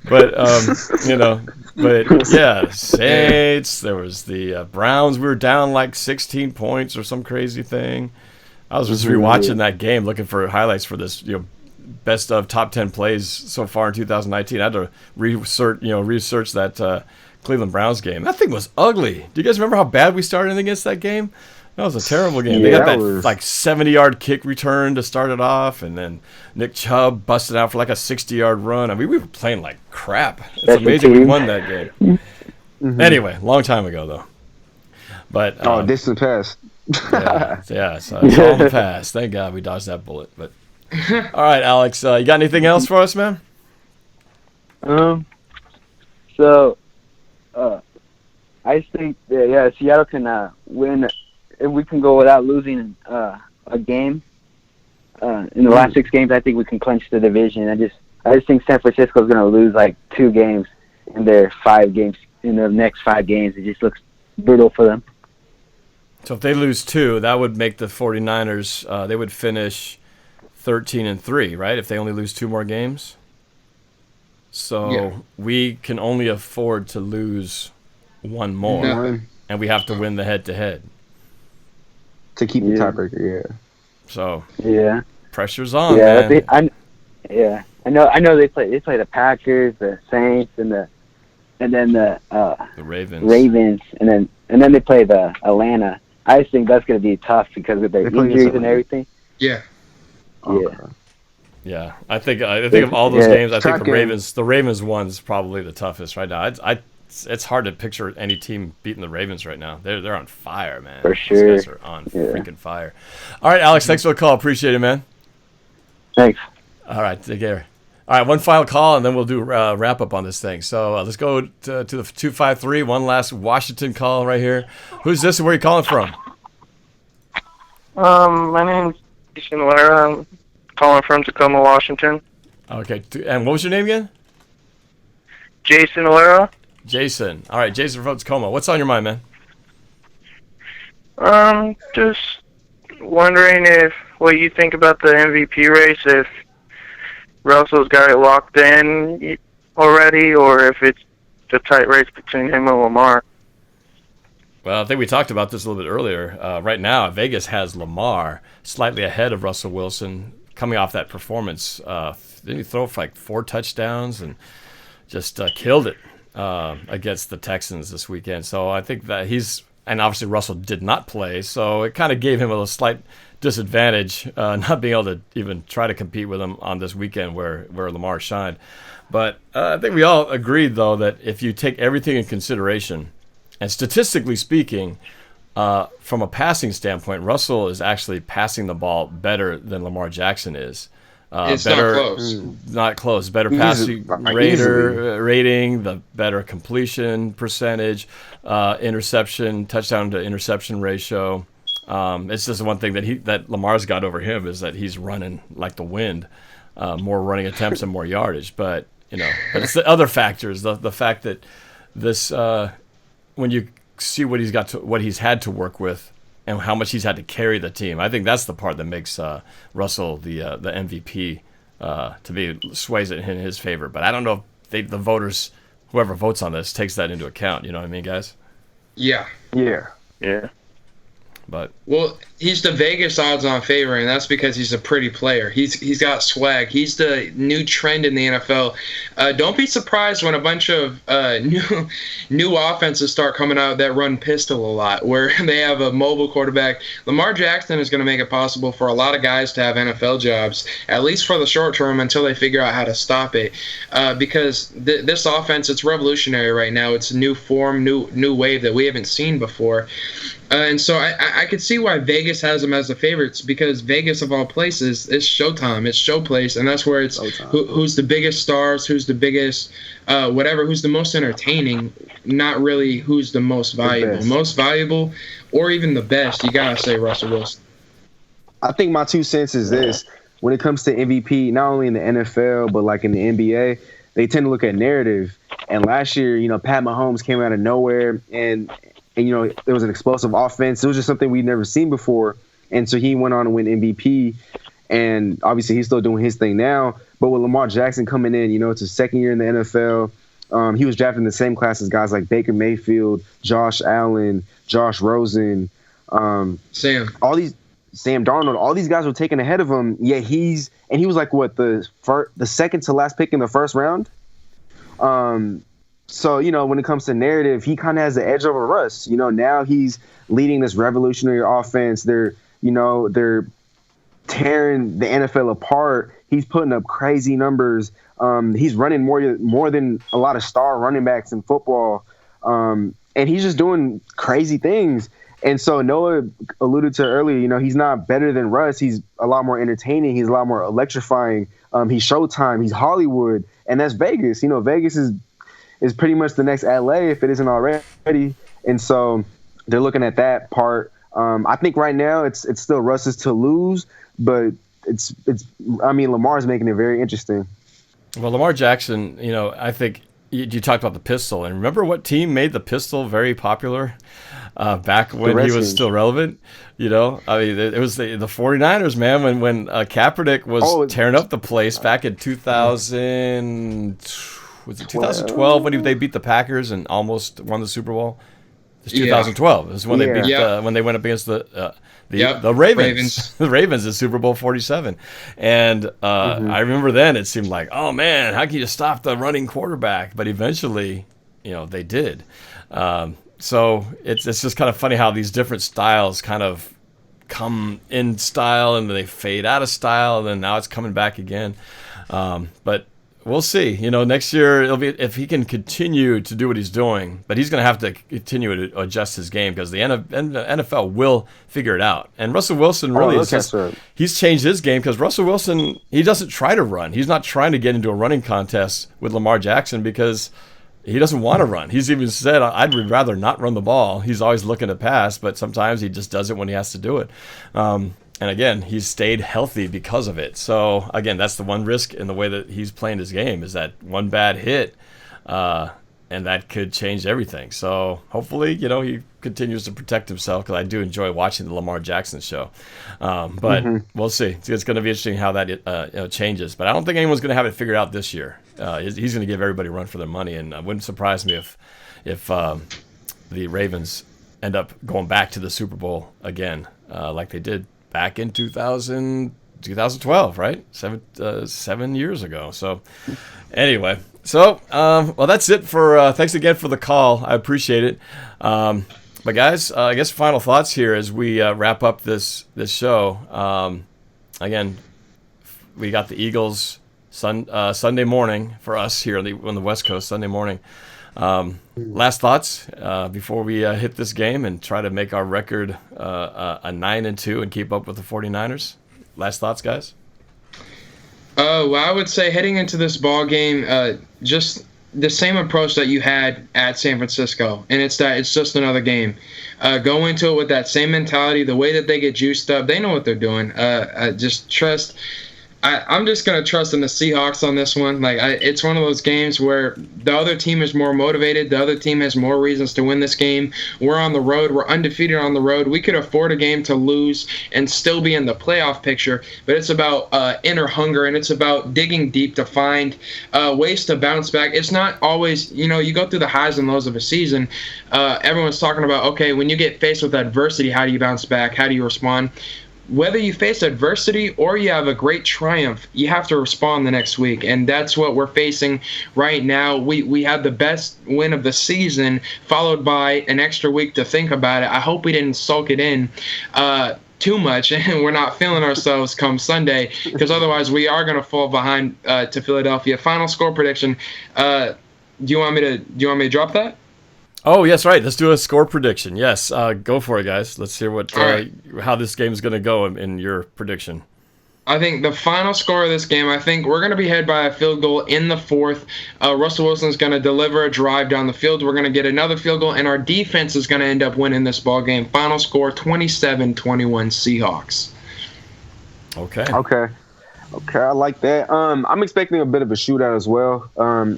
But Saints. There was the Browns. We were down like 16 points or some crazy thing. I was just rewatching that game, looking for highlights for this, best of top 10 plays so far in 2019. I had to research that Cleveland Browns game. That thing was ugly. Do you guys remember how bad we started against that game? That was a terrible game. They got that 70-yard kick return to start it off, and then Nick Chubb busted out for like a 60-yard run. I mean, we were playing like crap. It's amazing we won that game. Anyway, long time ago though. But distant past. So it's all in the past. Thank God we dodged that bullet. But all right, Alex, you got anything else for us, man? I think Seattle can win if we can go without losing a game. In the last 6 games, I think we can clinch the division. I just think San Francisco is going to lose like 2 games in their 5 games. In the next 5 games, it just looks brutal for them. So if they lose 2, that would make the 49ers, they would finish 13-3, right? If they only lose 2 more games. So we can only afford to lose 1 more, and we have to win the head-to-head. to keep the tiebreaker. Yeah. So Yeah. pressure's on, Yeah, man. I know they play the Packers, the Saints, and then the Ravens, and then they play the Atlanta. I just think that's going to be tough because of their injuries and everything. Yeah. Yeah. Yeah, I think of all those games, I think Tracking. the Ravens one's probably the toughest right now. It's hard to picture any team beating the Ravens right now. They're on fire, man. For sure. These guys are on freaking fire. All right, Alex, thanks for the call. Appreciate it, man. Thanks. All right, take care. All right, one final call, and then we'll do wrap up on this thing. So let's go to the 253. One last Washington call right here. Who's this and where are you calling from? My name's Jason Lara. I'm calling from Tacoma, Washington. Okay, and what was your name again? Jason Lara. Jason. All right, Jason from Tacoma. What's on your mind, man? Just wondering what you think about the MVP race, if Russell's got it locked in already, or if it's a tight race between him and Lamar. Well, I think we talked about this a little bit earlier. Right now, Vegas has Lamar slightly ahead of Russell Wilson, coming off that performance. Didn't he throw for like 4 touchdowns and just killed it against the Texans this weekend? So I think that and obviously Russell did not play, so it kind of gave him a slight disadvantage not being able to even try to compete with him on this weekend where Lamar shined. But I think we all agreed, though, that if you take everything in consideration, and statistically speaking, from a passing standpoint, Russell is actually passing the ball better than Lamar Jackson is. It's better, not close. Not close. Better passing rating, the better completion percentage, interception, touchdown to interception ratio. It's just one thing that Lamar's got over him is that he's running like the wind, more running attempts and more yardage. But it's the other factors, the fact that this when you see what he's had to work with and how much he's had to carry the team, I think that's the part that makes Russell the MVP to be sways it in his favor. But I don't know if the voters, whoever votes on this, takes that into account. You know what I mean, guys? Yeah. Yeah. But he's the Vegas odds-on favorite, and that's because he's a pretty player. He's got swag. He's the new trend in the NFL. Don't be surprised when a bunch of new offenses start coming out that run pistol a lot, where they have a mobile quarterback. Lamar Jackson is going to make it possible for a lot of guys to have NFL jobs, at least for the short term, until they figure out how to stop it. Because this offense, it's revolutionary right now. It's a new form, new wave that we haven't seen before. And so I could see why Vegas has them as the favorites, because Vegas, of all places, is showtime. It's showplace, and that's where it's who's the biggest stars, who's the biggest who's the most entertaining, not really who's the most valuable. Most valuable or even the best, you got to say Russell Wilson. I think my 2 cents is this. When it comes to MVP, not only in the NFL, but like in the NBA, they tend to look at narrative. And last year, Pat Mahomes came out of nowhere and there was an explosive offense. It was just something we'd never seen before. And so he went on to win MVP. And obviously he's still doing his thing now. But with Lamar Jackson coming in, it's his second year in the NFL. He was drafted in the same class as guys like Baker Mayfield, Josh Allen, Josh Rosen, Sam Darnold. All these guys were taken ahead of him. Yet he was like the second to last pick in the first round. So, when it comes to narrative, he kind of has the edge over Russ. Now he's leading this revolutionary offense. They're tearing the NFL apart. He's putting up crazy numbers. He's running more than a lot of star running backs in football. And he's just doing crazy things. And so Noah alluded to earlier, he's not better than Russ. He's a lot more entertaining. He's a lot more electrifying. He's Showtime. He's Hollywood. And that's Vegas. Vegas is pretty much the next LA if it isn't already. And so they're looking at that part. I think right now it's still Russ's to lose, but Lamar's making it very interesting. Well, Lamar Jackson, I think you talked about the pistol, and remember what team made the pistol very popular back when he was still relevant? It was the 49ers, man, when Kaepernick was tearing up the place back in 2000. Was it 2012 when they beat the Packers and almost won the Super Bowl? It's 2012. It was when they beat when they went up against the Ravens. The Ravens in Super Bowl 47. And I remember then it seemed like, oh man, how can you stop the running quarterback? But eventually, they did. So it's just kind of funny how these different styles kind of come in style and they fade out of style, and then now it's coming back again. But we'll see. Next year it'll be if he can continue to do what he's doing, but he's going to have to continue to adjust his game because the NFL will figure it out. And Russell Wilson really he's changed his game because Russell Wilson, he doesn't try to run. He's not trying to get into a running contest with Lamar Jackson because he doesn't want to run. He's even said, I'd rather not run the ball. He's always looking to pass, but sometimes he just does it when he has to do it. And again, he's stayed healthy because of it. So again, that's the one risk in the way that he's playing his game is that one bad hit, and that could change everything. So hopefully, he continues to protect himself because I do enjoy watching the Lamar Jackson show. But we'll see. It's going to be interesting how that changes. But I don't think anyone's going to have it figured out this year. He's going to give everybody a run for their money, and it wouldn't surprise me if the Ravens end up going back to the Super Bowl again, like they did back in 2012, right? 7 years ago. So anyway, well, that's it for, thanks again for the call. I appreciate it. But guys, I guess final thoughts here as we wrap up this show. Again, we got the Eagles Sunday morning for us here on the West Coast, Sunday morning. Last thoughts before we hit this game and try to make our record a 9-2 and keep up with the 49ers. Last thoughts, guys? Well, I would say heading into this ball game, just the same approach that you had at San Francisco, and it's just another game. Go into it with that same mentality, the way that they get juiced up. They know what they're doing. Just trust. I'm just going to trust in the Seahawks on this one. It's one of those games where the other team is more motivated. The other team has more reasons to win this game. We're on the road. We're undefeated on the road. We could afford a game to lose and still be in the playoff picture, but it's about inner hunger, and it's about digging deep to find ways to bounce back. It's not always, you go through the highs and lows of a season. Everyone's talking about, okay, when you get faced with adversity, how do you bounce back? How do you respond? Whether you face adversity or you have a great triumph, you have to respond the next week, and that's what we're facing right now. We had the best win of the season, followed by an extra week to think about it. I hope we didn't sulk it in too much, and we're not feeling ourselves come Sunday, because otherwise we are going to fall behind to Philadelphia. Final score prediction. Do you want me to drop that? Oh, yes, right. Let's do a score prediction. Yes, go for it, guys. Let's hear how this game is going to go in your prediction. I think the final score of this game, I think we're going to be ahead by a field goal in the fourth. Russell Wilson's going to deliver a drive down the field. We're going to get another field goal, and our defense is going to end up winning this ball game. Final score, 27-21 Seahawks. Okay, I like that. I'm expecting a bit of a shootout as well.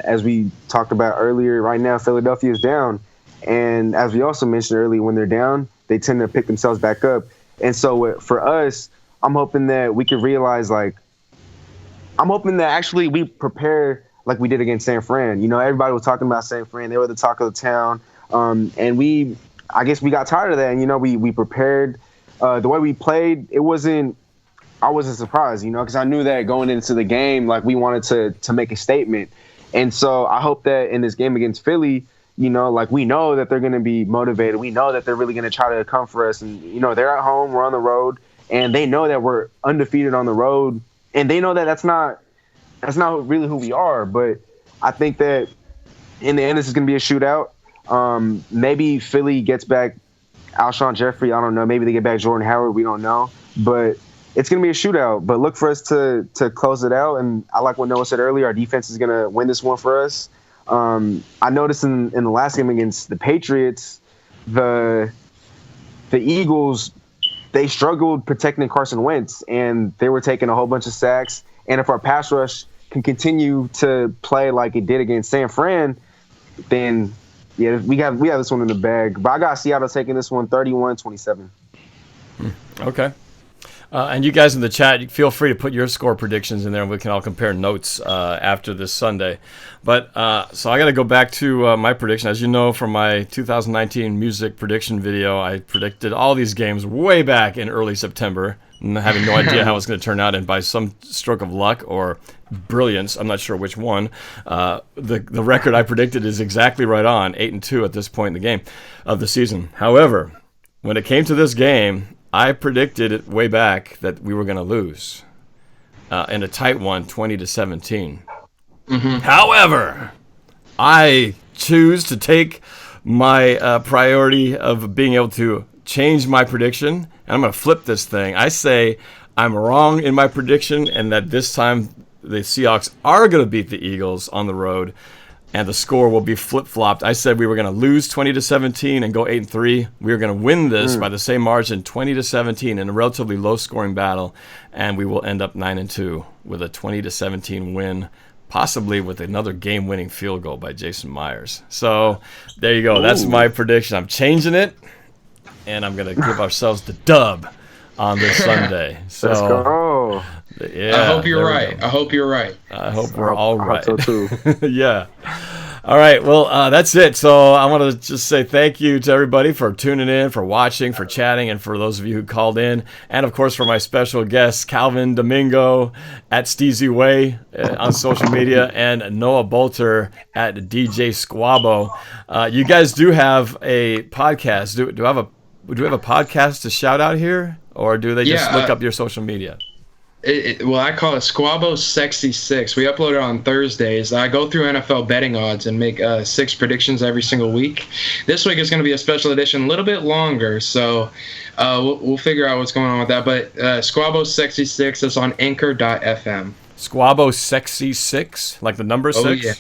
As we talked about earlier, right now Philadelphia is down. And as we also mentioned earlier, when they're down, they tend to pick themselves back up. And so for us, I'm hoping that we can realize, I'm hoping that actually we prepare like we did against San Fran. Everybody was talking about San Fran. They were the talk of the town. And I guess we got tired of that. And, we prepared. The way we played, I wasn't surprised, because I knew that going into the game, we wanted to make a statement. And so I hope that in this game against Philly, we know that they're going to be motivated. We know that they're really going to try to come for us. And, they're at home, we're on the road, and they know that we're undefeated on the road. And they know that that's not really who we are. But I think that in the end, this is going to be a shootout. Maybe Philly gets back Alshon Jeffrey. I don't know. Maybe they get back Jordan Howard. We don't know. But it's going to be a shootout. But look for us to close it out. And I like what Noah said earlier. Our defense is going to win this one for us. I noticed in the last game against the Patriots, the Eagles, they struggled protecting Carson Wentz, and they were taking a whole bunch of sacks. And if our pass rush can continue to play like it did against San Fran, then we have this one in the bag. But I got Seattle taking this one 31-27. Okay. And you guys in the chat, feel free to put your score predictions in there, and we can all compare notes after this Sunday. But so I got to go back to my prediction. As you know, from my 2019 music prediction video, I predicted all these games way back in early September, having no idea how it's going to turn out. And by some stroke of luck or brilliance, I'm not sure which one, the record I predicted is exactly right on, 8-2 at this point in the game of the season. However, when it came to this game, I predicted it way back that we were going to lose in a tight one, 20-17. Mm-hmm. However, I choose to take my priority of being able to change my prediction, and I'm going to flip this thing. I say I'm wrong in my prediction, and that this time the Seahawks are going to beat the Eagles on the road, and the score will be flip-flopped. I said we were going to lose 20-17 and go 8-3. We were going to win this by the same margin, 20-17, in a relatively low-scoring battle, and we will end up 9-2 with a 20-17 win, possibly with another game-winning field goal by Jason Myers. So there you go. That's my prediction. I'm changing it, and I'm going to give ourselves the dub on this Sunday. So, let's go. Yeah, I hope you're right. I hope you're right. I hope we're all right. I hope so too. Yeah. All right. Well, that's it. So I want to just say thank you to everybody for tuning in, for watching, for chatting, and for those of you who called in. And, of course, for my special guests, Calvin Domingo at Steezy Way on social media and Noah Boelter at DJ Squabo. You guys do have a podcast. Do we have a podcast to shout out here? Or do they just look up your social media? Well, I call it Squabo 66. We upload it on Thursdays. I go through NFL betting odds and make 6 predictions every single week. This week is going to be a special edition, a little bit longer, so we'll figure out what's going on with that. But Squabo 66 is on Anchor.fm. Squabo 66, like the number 6? Oh, yeah.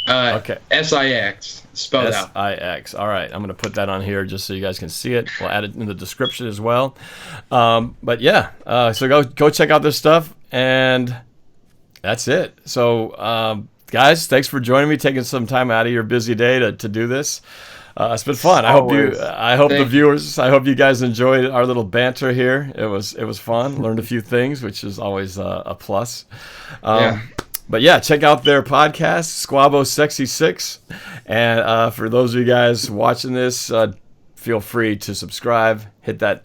Okay. SIX, spelled out. SIX. All right. I'm going to put that on here just so you guys can see it. We'll add it in the description as well. But yeah, so go check out this stuff, and that's it. So, guys, thanks for joining me, taking some time out of your busy day to do this. It's been fun. I hope the viewers, I hope you guys enjoyed our little banter here. It was fun. Learned a few things, which is always a plus. Yeah. But yeah, check out their podcast, Squabo 66. And for those of you guys watching this, feel free to subscribe, hit that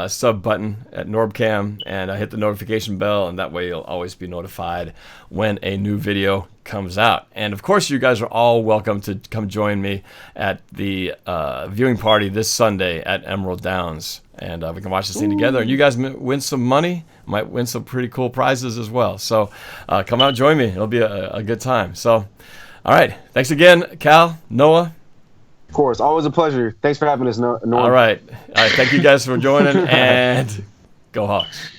sub button at NorbCam, and hit the notification bell, and that way you'll always be notified when a new video comes out. And of course, you guys are all welcome to come join me at the viewing party this Sunday at Emerald Downs. And we can watch this thing together. And you guys win some money, might win some pretty cool prizes as well. So come out and join me. It'll be a good time. So, all right. Thanks again, Cal, Noah. Of course. Always a pleasure. Thanks for having us, Noah. All right. Thank you guys for joining, and go Hawks.